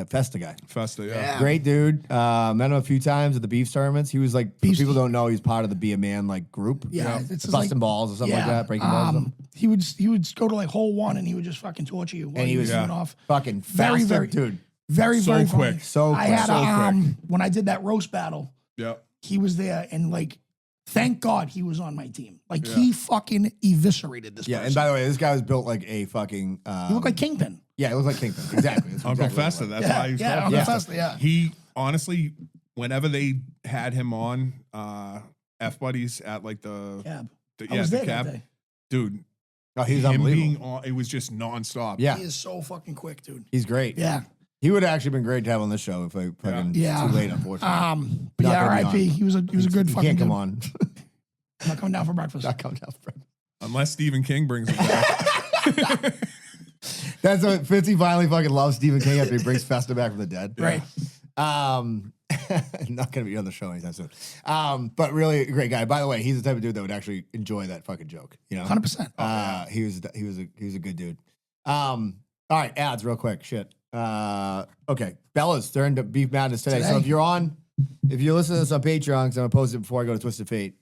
Speaker 2: Festa guy.
Speaker 4: Festa, yeah.
Speaker 2: Great dude. Met him a few times at the beef tournaments. He was like, people don't know, he's part of the Be a Man like group.
Speaker 3: Yeah,
Speaker 2: it's busting balls or something like that, breaking balls.
Speaker 3: He would go to like hole 1 and he would just fucking torture you.
Speaker 2: And he was
Speaker 3: going off.
Speaker 2: Fucking
Speaker 3: very,
Speaker 2: very dude.
Speaker 3: Very,
Speaker 4: so
Speaker 3: very
Speaker 4: quick.
Speaker 3: Funny.
Speaker 2: So
Speaker 3: I
Speaker 2: quick.
Speaker 3: had
Speaker 2: quick.
Speaker 3: When I did that roast battle, he was there, and like, thank God he was on my team. Like he fucking eviscerated this person.
Speaker 2: And by the way, this guy was built like a fucking
Speaker 3: he looked like Kingpin.
Speaker 2: Yeah, it looks like Kingpin. Exactly. That's
Speaker 4: Uncle
Speaker 2: exactly what it
Speaker 4: Fester.
Speaker 2: was.
Speaker 4: That's why he was
Speaker 3: Yeah,
Speaker 4: called
Speaker 3: Uncle
Speaker 2: Yeah.
Speaker 3: Fester, yeah.
Speaker 4: He honestly, whenever they had him on F Buddies at like the
Speaker 3: Cab.
Speaker 4: the,
Speaker 3: I
Speaker 4: yeah,
Speaker 3: was
Speaker 4: the
Speaker 3: there that
Speaker 4: cab,
Speaker 3: day.
Speaker 4: dude.
Speaker 2: Oh, he's
Speaker 4: Him
Speaker 2: unbelievable.
Speaker 4: being on, it was just nonstop.
Speaker 2: Yeah,
Speaker 3: He is so fucking quick, dude.
Speaker 2: he's great.
Speaker 3: Yeah.
Speaker 2: He would have actually been great to have on this show if I fucking
Speaker 3: Yeah.
Speaker 2: too late, unfortunately.
Speaker 3: But
Speaker 2: Not
Speaker 3: yeah,
Speaker 2: gonna be
Speaker 3: R.I.P.
Speaker 2: on.
Speaker 3: He was a good
Speaker 2: He
Speaker 3: fucking
Speaker 2: can't come
Speaker 3: dude.
Speaker 2: on.
Speaker 3: I'm not coming down for breakfast.
Speaker 2: Not coming down.
Speaker 4: Unless Stephen King brings him back.
Speaker 2: That's what Fitzy finally fucking loves Stephen King after he brings Fester back from the dead.
Speaker 3: Right.
Speaker 2: Not gonna be on the show anytime soon. But really a great guy. By the way, he's the type of dude that would actually enjoy that fucking joke. You know,
Speaker 3: 100%.
Speaker 2: He was a good dude. All right, ads real quick. Shit. Okay, Bella's during the Beef Madness today. So if you're listening to this on Patreon, because I'm gonna post it before I go to Twisted Fate.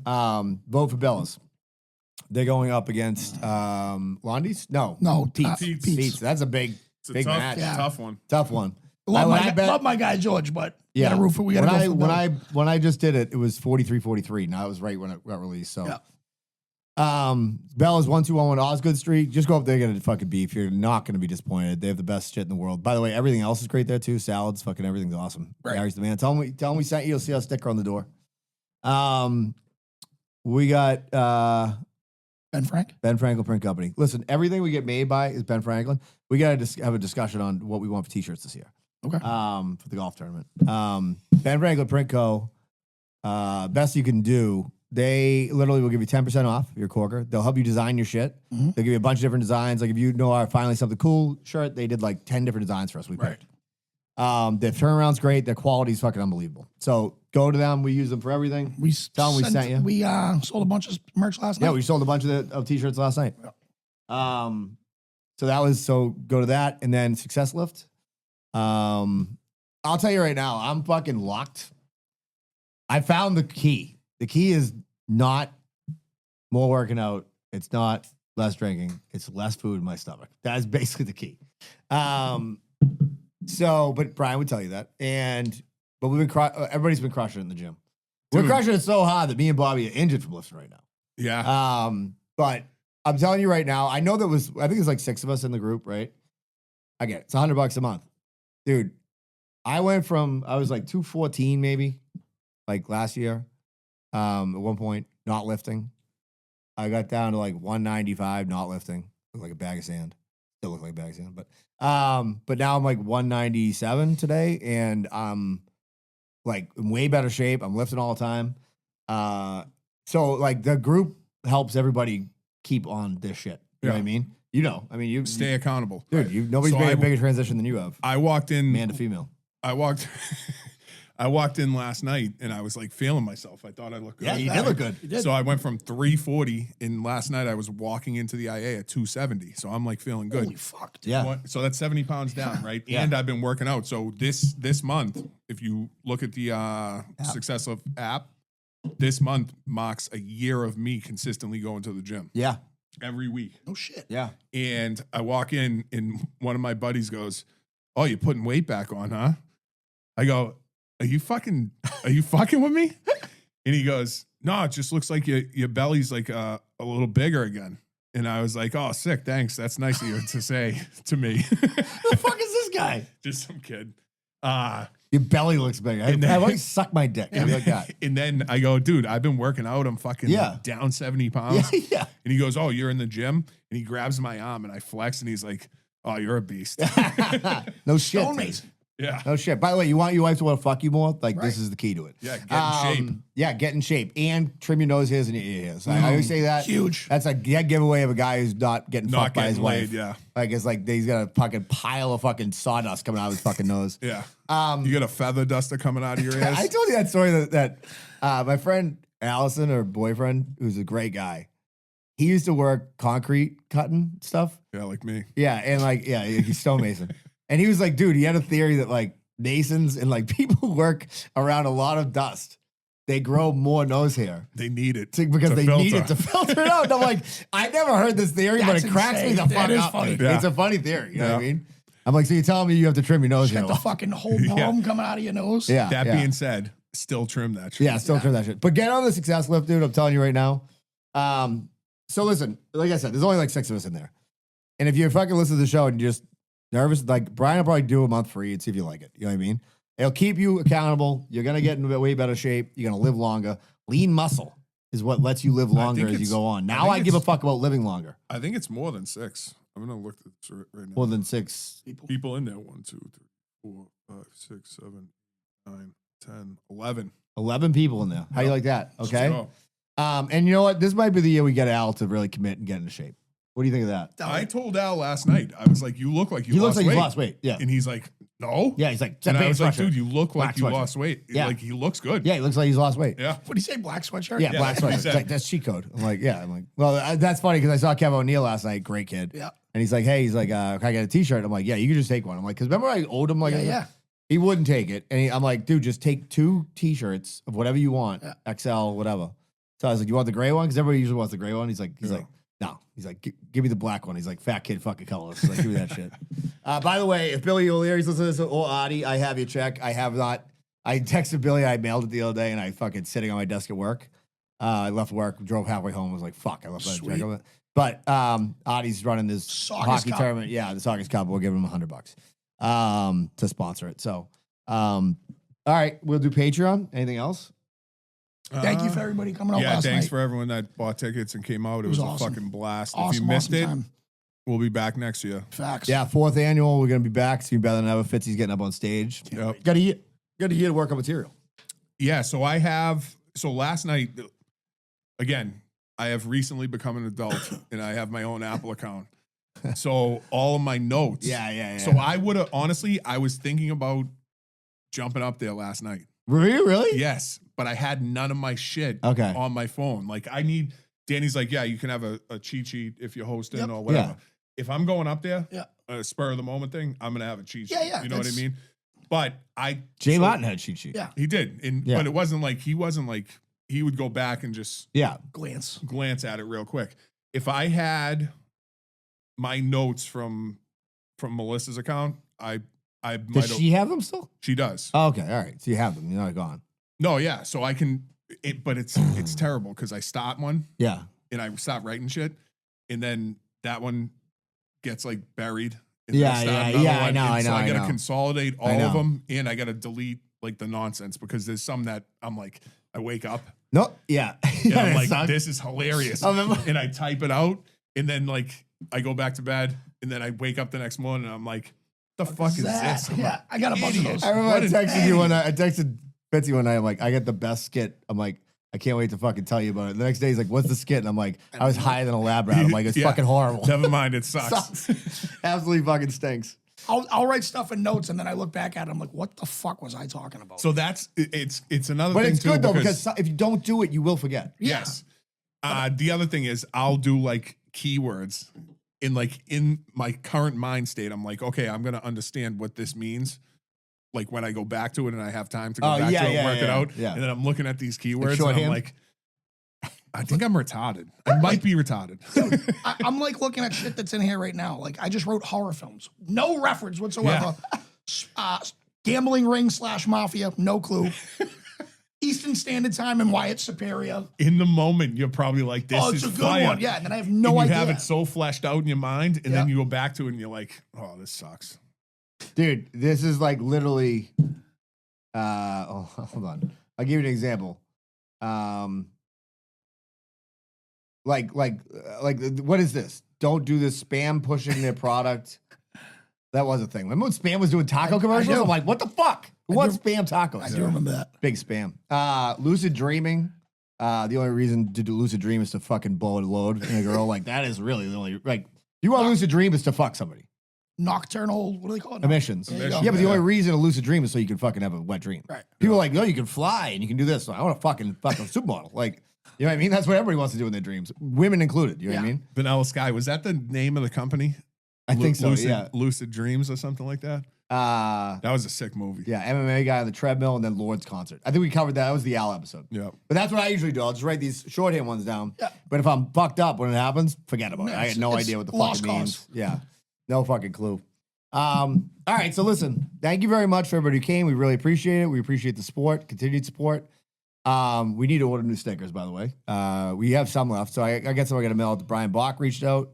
Speaker 2: Vote for Bella's. They're going up against Londies? No, Pete's.
Speaker 3: Pete's.
Speaker 2: Pete's. That's a big
Speaker 4: It's a
Speaker 2: match.
Speaker 4: tough one.
Speaker 2: Tough one.
Speaker 3: Love my guy George, but we gotta root for. We gotta go for Bella.
Speaker 2: when I just did it, it was 43-43. Now it was right when it got released. So, Bella's 1211 Osgood Street. Just go up there and get a fucking beef. You're not going to be disappointed. They have the best shit in the world. By the way, everything else is great there too. Salads, fucking everything's awesome.
Speaker 3: Right.
Speaker 2: Gary's the man. Tell him we sent you. You'll see our sticker on the door. We got
Speaker 3: Ben Frank.
Speaker 2: Ben Franklin Print Company. Listen, everything we get made by is Ben Franklin. We got to have a discussion on what we want for t-shirts this year.
Speaker 3: Okay.
Speaker 2: For the golf tournament. Ben Franklin Print Co. Best you can do. They literally will give you 10% off your corker. They'll help you design your shit.
Speaker 3: Mm-hmm.
Speaker 2: They'll give you a bunch of different designs. Like if you know finally something cool shirt, they did like 10 different designs for us. We picked. Their turnaround's great. Their quality's fucking unbelievable. So go to them. We use them for everything. Tell them we sent you.
Speaker 3: We sold a bunch of merch last night.
Speaker 2: Yeah, we sold a bunch of t-shirts last night. So go to that and then Success Lift. I'll tell you right now, I'm fucking locked. I found the key. The key is not more working out. It's not less drinking. It's less food in my stomach. That's basically the key. But Brian would tell you that. But we've been everybody's been crushing it in the gym. We're crushing it so hard that me and Bobby are injured from lifting right now.
Speaker 4: Yeah.
Speaker 2: But I'm telling you right now, I know I think it's like 6 of us in the group, right? I get it. It's $100 a month. Dude, I was like 214 maybe, like last year. At one point, not lifting. I got down to like 195, not lifting. Looked like a bag of sand. Still look like a bag of sand, but now I'm like 197 today, and I'm like in way better shape. I'm lifting all the time. So like the group helps everybody keep on this shit. You know what I mean? You
Speaker 4: Stay accountable.
Speaker 2: dude. Nobody's made a bigger transition than you have.
Speaker 4: I walked in,
Speaker 2: Man to female.
Speaker 4: I walked in last night and I was like feeling myself. I thought I looked good.
Speaker 2: Yeah, you did look good.
Speaker 3: You did.
Speaker 4: So I went from 340, and last night I was walking into the IA at 270. So I'm like feeling good.
Speaker 3: Holy fuck, dude.
Speaker 2: Yeah.
Speaker 4: So that's 70 pounds down, right?
Speaker 2: Yeah.
Speaker 4: And I've been working out. So this month, if you look at the Success of app, this month marks a year of me consistently going to the gym
Speaker 2: Yeah.
Speaker 4: every week.
Speaker 3: No shit.
Speaker 2: Yeah.
Speaker 4: And I walk in, and one of my buddies goes, "Oh, you're putting weight back on, huh?" I go, Are you fucking with me? And he goes, "No, it just looks like your belly's like a little bigger again." And I was like, "Oh, sick, thanks. That's nice of you to say to me."
Speaker 2: Who the fuck is this guy?
Speaker 4: Just some kid.
Speaker 2: Your belly looks bigger. I want to suck my dick. I'd be like that.
Speaker 4: And then I go, "Dude, I've been working out. I'm fucking down 70 pounds."
Speaker 2: Yeah.
Speaker 4: And he goes, "Oh, you're in the gym?" And he grabs my arm and I flex, and he's like, "Oh, you're a beast."
Speaker 2: No shit.
Speaker 3: Stone
Speaker 2: dude.
Speaker 3: Mason.
Speaker 4: Yeah.
Speaker 2: No shit. By the way, you want your wife to want to fuck you more? Like, this is the key to it.
Speaker 4: Yeah, get in shape.
Speaker 2: Yeah, get in shape. And trim your nose hairs and your ear hairs. I always say that.
Speaker 3: Huge.
Speaker 2: That's a giveaway of a guy who's not getting fucked by his wife.
Speaker 4: Yeah.
Speaker 2: Like, it's like he's got a fucking pile of fucking sawdust coming out of his fucking nose.
Speaker 4: Yeah. You got a feather duster coming out of your ears?
Speaker 2: I told you that story that my friend Allison, her boyfriend, who's a great guy, he used to work concrete cutting stuff.
Speaker 4: Yeah, like me.
Speaker 2: Yeah, and he's stonemason. And he was like, dude, he had a theory that like masons and like people who work around a lot of dust, they grow more nose hair.
Speaker 4: They need it
Speaker 2: Because
Speaker 4: to
Speaker 2: they
Speaker 4: filter.
Speaker 2: need it to filter it out. And I'm like, I never heard this theory, but
Speaker 3: That's
Speaker 2: it cracks me
Speaker 3: insane.
Speaker 2: the fuck
Speaker 3: That is
Speaker 2: up.
Speaker 3: funny.
Speaker 4: Yeah.
Speaker 2: It's a funny theory. You know what I
Speaker 4: Yeah.
Speaker 2: mean? I'm like, so you're telling me you have to trim your nose hair
Speaker 3: Got the
Speaker 2: off?
Speaker 3: fucking whole broom coming out of your nose.
Speaker 2: Yeah.
Speaker 4: That
Speaker 2: yeah.
Speaker 4: being said, still trim that shit.
Speaker 2: Yeah, still trim that shit. But get on the Success Lift, dude. I'm telling you right now. So listen, like I said, there's only like 6 of us in there. And if you fucking listen to the show and you're just nervous, like Brian will probably do a month free and see if you like it. You know what I mean? It'll keep you accountable. You're gonna get in way better shape. You're gonna live longer. Lean muscle is what lets you live longer as you go on. Now I give a fuck about living longer.
Speaker 4: I think it's more than 6. I'm gonna look at this right now.
Speaker 2: More than 6
Speaker 4: people in there. 1, 2, 3, 4, 5, 6, 7, 9, 10, 11.
Speaker 2: 11 people in there. How you like that? Okay.
Speaker 4: So,
Speaker 2: And you know what? This might be the year we get Al to really commit and get into shape. What do you think of that?
Speaker 4: I told Al last night. I was like, "You look like you
Speaker 2: He
Speaker 4: lost
Speaker 2: looks like
Speaker 4: weight."
Speaker 2: he's lost weight. Yeah.
Speaker 4: And he's like, "No."
Speaker 2: Yeah, he's like,
Speaker 4: And I was like,
Speaker 2: sweatshirt.
Speaker 4: "Dude, you look like
Speaker 2: Black
Speaker 4: you
Speaker 2: sweatshirt.
Speaker 4: lost weight.
Speaker 2: Yeah.
Speaker 4: Like he looks good."
Speaker 2: Yeah, he looks like he's lost weight.
Speaker 4: Yeah.
Speaker 3: What do you say, black sweatshirt?
Speaker 2: Yeah, black
Speaker 4: that's what he
Speaker 2: sweatshirt. It's
Speaker 4: said.
Speaker 2: like, that's cheat code. I'm like, yeah. I'm like, well, that's funny because I saw Kevin O'Neill last night. Great kid.
Speaker 3: Yeah.
Speaker 2: And he's like, hey, can I get a t-shirt? I'm like, yeah, you can just take one. I'm like, because remember I owed him like,
Speaker 3: Yeah.
Speaker 2: he wouldn't take it. And I'm like, dude, just take 2 t-shirts of whatever you want, XL, whatever. So I was like, you want the gray one? Because everybody usually wants the gray one. He's like, no. He's like, give me the black one. He's like, fat kid, fucking colors. He's like, give me that shit. By the way, if Billy O'Leary's listening to this, or Adi, I have your check. I have not. I texted Billy. I mailed it the other day, and I fucking sitting on my desk at work. I left work, drove halfway home. Was like, fuck, I left that check on it. But Adi's running this hockey tournament. Yeah, the Saugus Cup. We'll give him $100 to sponsor it. So, all right, we'll do Patreon. Anything else?
Speaker 3: Thank you for everybody coming out last night.
Speaker 4: Yeah, thanks for everyone that bought tickets and came out. It was
Speaker 3: awesome.
Speaker 4: a fucking blast.
Speaker 3: Awesome,
Speaker 4: if you missed it,
Speaker 3: time.
Speaker 4: we'll be back next year.
Speaker 3: Facts.
Speaker 2: Yeah, 4th annual. We're gonna be back. It's gonna be better than ever. Fitzy's getting up on stage.
Speaker 4: Yep.
Speaker 2: Got a year to work on material.
Speaker 4: Yeah, so last night, again, I have recently become an adult and I have my own Apple account. So all of my notes.
Speaker 2: Yeah.
Speaker 4: So I would have, honestly, I was thinking about jumping up there last night.
Speaker 2: Were you really?
Speaker 4: Yes, but I had none of my shit
Speaker 2: Okay.
Speaker 4: on my phone. Like Danny's like, yeah, you can have a cheat sheet if you're hosting or whatever.
Speaker 2: Yeah.
Speaker 4: If I'm going up there,
Speaker 3: Yeah.
Speaker 4: a spur of the moment thing, I'm going to have a cheat sheet.
Speaker 3: Yeah,
Speaker 4: You know what I mean? But
Speaker 2: Jay Lawton had cheat sheet.
Speaker 3: Yeah.
Speaker 4: he did. But it wasn't like, he would go back and just
Speaker 2: Yeah.
Speaker 3: Glance.
Speaker 4: glance at it real quick. If I had my notes from Melissa's account, I might
Speaker 2: Does she have them still?
Speaker 4: She does.
Speaker 2: Oh, okay. All right. So you have them. You're not gone.
Speaker 4: No, yeah. So I can but it's terrible because I start one
Speaker 2: Yeah.
Speaker 4: and I stop writing shit, and then that one gets like buried. And then
Speaker 2: Yeah,
Speaker 4: start
Speaker 2: yeah,
Speaker 4: another
Speaker 2: yeah,
Speaker 4: one,
Speaker 2: I know,
Speaker 4: and
Speaker 2: I
Speaker 4: so
Speaker 2: know,
Speaker 4: I
Speaker 2: I
Speaker 4: gotta
Speaker 2: know.
Speaker 4: consolidate all
Speaker 2: I
Speaker 4: of
Speaker 2: know.
Speaker 4: them, and I gotta delete like the nonsense because there's some that I'm like, I wake up
Speaker 2: No. Yeah.
Speaker 4: and I'm
Speaker 2: It
Speaker 4: like,
Speaker 2: sucks.
Speaker 4: this is hilarious,
Speaker 2: I remember-
Speaker 4: and I type it out, and then like I go back to bed, and then I wake up the next morning, and I'm like, the fuck is this? I'm
Speaker 3: Yeah,
Speaker 4: like,
Speaker 3: I got a bunch of
Speaker 4: idiot.
Speaker 3: those.
Speaker 2: I remember
Speaker 4: What
Speaker 2: I
Speaker 4: an
Speaker 2: texted you one night. I texted Betsy one night. I'm like, I got the best skit. I'm like, I can't wait to fucking tell you about it. The next day he's like, what's the skit? And I'm like, I was higher than a lab rat. I'm like, it's
Speaker 4: Yeah.
Speaker 2: fucking horrible.
Speaker 4: Never mind, it sucks.
Speaker 2: Sucks. Absolutely fucking stinks.
Speaker 3: I'll write stuff in notes and then I look back at it. I'm like, what the fuck was I talking about?
Speaker 4: So it's another
Speaker 2: But
Speaker 4: thing
Speaker 2: it's
Speaker 4: too
Speaker 2: good though because if you don't do it, you will forget.
Speaker 4: yes. The other thing is I'll do like keywords in my current mind state. I'm like, okay, I'm gonna understand what this means. Like when I go back to it and I have time to go back to it and work it out.
Speaker 2: yeah.
Speaker 4: And then I'm looking at these keywords and I'm
Speaker 2: shorthand?
Speaker 4: like, I think I'm retarded. I might be retarded.
Speaker 3: I'm like looking at shit that's in here right now. Like I just wrote horror films. No reference whatsoever. Gambling ring / mafia. No clue. Eastern Standard Time and why it's superior.
Speaker 4: In the moment, you're probably like, this
Speaker 3: Oh,
Speaker 4: is
Speaker 3: it's a good
Speaker 4: fire.
Speaker 3: one. Yeah, and then I have no
Speaker 4: and you
Speaker 3: idea.
Speaker 4: have it so fleshed out in your mind, and then
Speaker 3: Yeah.
Speaker 4: you go back to it and you're like, oh, this sucks.
Speaker 2: Dude, this is like literally hold on. I'll give you an example. Like what is this? Don't do this spam pushing their product. That was a thing. Remember when spam was doing taco commercials?
Speaker 3: do.
Speaker 2: I'm like, what the fuck? What spam tacos?
Speaker 3: I do remember that.
Speaker 2: Big spam. Lucid dreaming. The only reason to do lucid dream is to fucking blow a load in a girl. Like that is really the only like you want lucid dream is to fuck somebody.
Speaker 3: Nocturnal, what do they call it?
Speaker 2: Emissions.
Speaker 3: There you go.
Speaker 2: Yeah, but the only reason to lucid dream is so you can fucking have a wet dream.
Speaker 3: Right.
Speaker 2: People are like, no, you can fly and you can do this. So I want to fucking fuck a supermodel. Like, you know what I mean? That's what everybody wants to do in their dreams. Women included. You know what I
Speaker 3: Yeah.
Speaker 2: mean?
Speaker 4: Vanilla Sky, was that the name of the company?
Speaker 2: I think so,
Speaker 4: Lucid,
Speaker 2: yeah.
Speaker 4: Lucid Dreams or something like that? That was a sick movie.
Speaker 2: Yeah, MMA guy on the treadmill and then Lord's concert. I think we covered that. That was the Al episode.
Speaker 4: Yeah.
Speaker 2: But that's what I usually do. I'll just write these shorthand ones down.
Speaker 3: Yeah.
Speaker 2: But if I'm fucked up when it happens, forget about it. I
Speaker 3: It's-
Speaker 2: had no
Speaker 3: it's
Speaker 2: idea what the
Speaker 3: lost
Speaker 2: fuck it means.
Speaker 3: cause.
Speaker 2: Yeah. No fucking clue. All right, so listen, thank you very much for everybody who came. We really appreciate it. We appreciate the support, continued support. We need to order new stickers, by the way. We have some left. So I guess I'm going to mail it to Brian Bach reached out.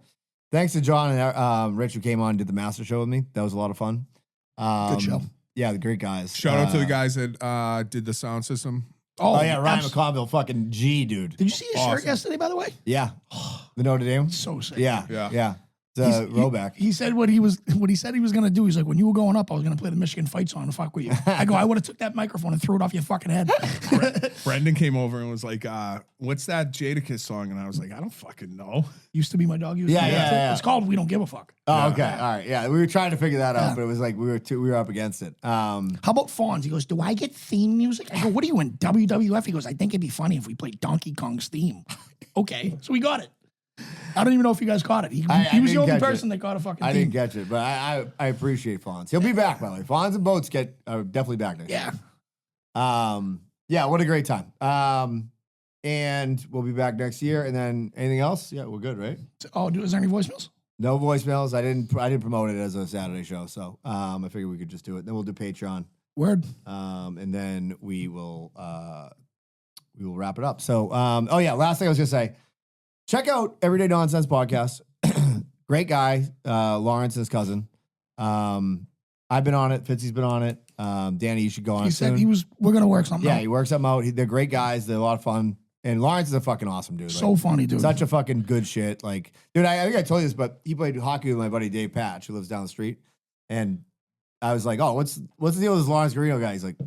Speaker 2: thanks to John and Rich who came on and did the master show with me. That was a lot of fun.
Speaker 3: Good show.
Speaker 2: Yeah, the great guys.
Speaker 4: Shout out to the guys that did the sound system.
Speaker 2: Oh yeah, Ryan McConville, fucking G, dude.
Speaker 3: Did you see his shirt yesterday, by the way?
Speaker 2: Yeah. The Notre Dame?
Speaker 3: So sick.
Speaker 2: Yeah. The Roback.
Speaker 3: He said what he said he was gonna do. He's like, when you were going up, I was gonna play the Michigan fight song and fuck with you. I go, I would have took that microphone and threw it off your fucking head.
Speaker 4: Brendan came over and was like, what's that Jadakiss song? And I was like, I don't fucking know.
Speaker 3: Used to be my dog.
Speaker 2: Yeah.
Speaker 3: It's called We Don't Give a Fuck.
Speaker 2: Oh, okay. All right. Yeah. We were trying to figure that out, but it was like we were up against it.
Speaker 3: How about Fonz? He goes, do I get theme music? I go, what are you in, WWF? He goes, I think it'd be funny if we played Donkey Kong's theme. Okay. So we got it. I don't even know if you guys caught it. He was the only person that got a fucking
Speaker 2: I
Speaker 3: theme.
Speaker 2: didn't catch it, but I appreciate Fonz. He'll be back, by the way. Fonz and Boats are definitely back next year. Yeah, what a great time. And we'll be back next year. And then anything else? Yeah, we're good, right?
Speaker 3: Oh, is there any voicemails?
Speaker 2: No voicemails. I didn't promote it as a Saturday show, so I figured we could just do it. Then we'll do Patreon.
Speaker 3: Word.
Speaker 2: And then we will wrap it up. So last thing I was gonna say. Check out Everyday Nonsense Podcast. Great guy, Lawrence, his cousin. I've been on it. Fitzy's been on it. Danny, you should go on.
Speaker 3: He
Speaker 2: it
Speaker 3: said
Speaker 2: soon.
Speaker 3: we're gonna work something out.
Speaker 2: Yeah, he works something out. They're great guys. They're a lot of fun. And Lawrence is a fucking awesome dude.
Speaker 3: So funny, dude.
Speaker 2: Such a fucking good shit. Like, dude, I think I told you this, but he played hockey with my buddy Dave Patch, who lives down the street. And I was like, oh, what's the deal with this Lawrence Guarino guy? He's like,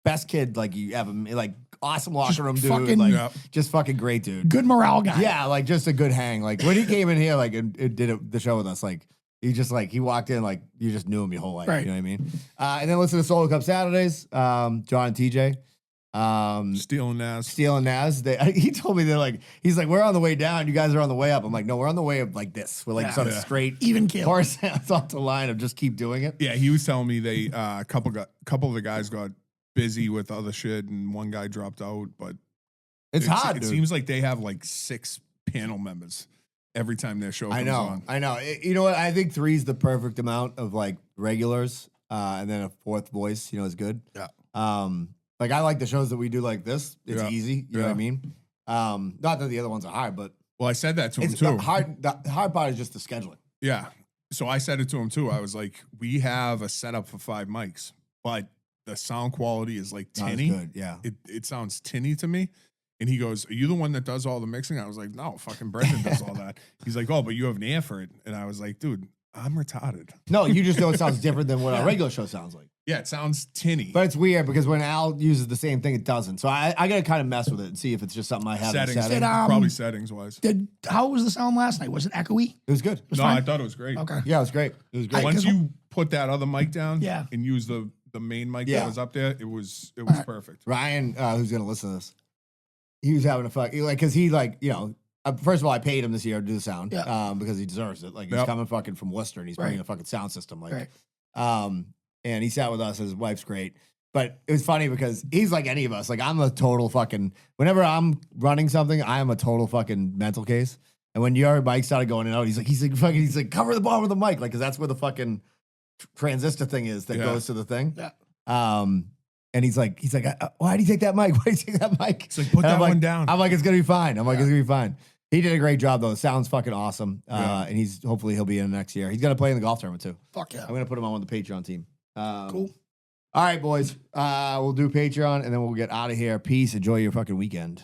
Speaker 2: best kid, like you have him, like awesome locker room dude,
Speaker 3: fucking-
Speaker 2: like just fucking great dude.
Speaker 3: Good morale guy.
Speaker 2: Yeah, like just a good hang. Like when he came in here, like and did the show with us, like he walked in like you just knew him your whole life.
Speaker 3: Right.
Speaker 2: You know what I mean? And then listen to Solo Cup Saturdays. John and TJ.
Speaker 4: Steele and Naz.
Speaker 2: He told me he's like, we're on the way down, you guys are on the way up. I'm like, no, we're on the way up like this. We're like sort of straight,
Speaker 3: even kill.
Speaker 2: horizontal off the line of just keep doing it.
Speaker 4: Yeah, he was telling me they a couple of the guys got busy with other shit and one guy dropped out, but
Speaker 2: It's hard,
Speaker 4: It
Speaker 2: dude.
Speaker 4: seems like they have like 6 panel members every time their show comes on.
Speaker 2: I know. You know what? I think 3 is the perfect amount of like regulars, and then a 4th voice, is good.
Speaker 4: Yeah.
Speaker 2: Like I like the shows that we do like this. It's
Speaker 4: Yeah.
Speaker 2: easy. You know what I mean? Not that the other ones are hard, but
Speaker 4: Well, I said that to him
Speaker 2: it's
Speaker 4: too.
Speaker 2: the hard part is just the scheduling.
Speaker 4: Yeah. So I said it to him too. I was like, we have a setup for 5 mics, but the sound quality is like
Speaker 2: Not as
Speaker 4: tinny.
Speaker 2: good, yeah.
Speaker 4: It sounds tinny to me. And he goes, are you the one that does all the mixing? I was like, no, fucking Brendan does all that. He's like, oh, but you have an ear for it. And I was like, dude, I'm retarded.
Speaker 2: No, you just know it sounds different than what a regular show sounds like.
Speaker 4: Yeah, it sounds tinny.
Speaker 2: But it's weird because when Al uses the same thing, it doesn't. So I got to kind of mess with it and see if it's just something I have in
Speaker 4: settings,
Speaker 2: setting.
Speaker 4: probably settings wise.
Speaker 3: How was the sound last night? Was it echoey?
Speaker 2: It was good.
Speaker 4: No,
Speaker 3: fine?
Speaker 4: I thought it was great.
Speaker 3: Okay.
Speaker 2: Yeah, it was great. It was great.
Speaker 4: Once you put that other mic down
Speaker 3: Yeah.
Speaker 4: and use the main mic
Speaker 2: Yeah.
Speaker 4: that was up there, it was perfect.
Speaker 2: Ryan, who's going to listen to this, he was having a fuck, because he first of all, I paid him this year to do the sound, because he deserves it. Like he's
Speaker 4: Yep.
Speaker 2: coming fucking from Worcester and he's bringing
Speaker 3: Right.
Speaker 2: a fucking sound system. Like,
Speaker 3: Right.
Speaker 2: and he sat with us. His wife's great, but it was funny because he's like any of us. Like I'm a total fucking. Whenever I'm running something, I am a total fucking mental case. And when your mic started going in and out, he's like cover the bottom of the mic, like because that's where the fucking transistor thing is that goes to the thing.
Speaker 3: Yeah.
Speaker 2: And he's like, why did he take that mic? Why did he take that mic?
Speaker 4: It's like, put
Speaker 2: And
Speaker 4: that
Speaker 2: I'm like,
Speaker 4: one down.
Speaker 2: I'm like, it's gonna be fine. I'm like, it's gonna be fine. He did a great job though. It sounds fucking awesome.
Speaker 4: Yeah.
Speaker 2: And hopefully he'll be in next year. He's gonna play in the golf tournament too.
Speaker 3: Fuck yeah.
Speaker 2: I'm gonna put him on the Patreon team.
Speaker 3: Cool.
Speaker 2: All right, boys. We'll do Patreon and then we'll get out of here. Peace. Enjoy your fucking weekend.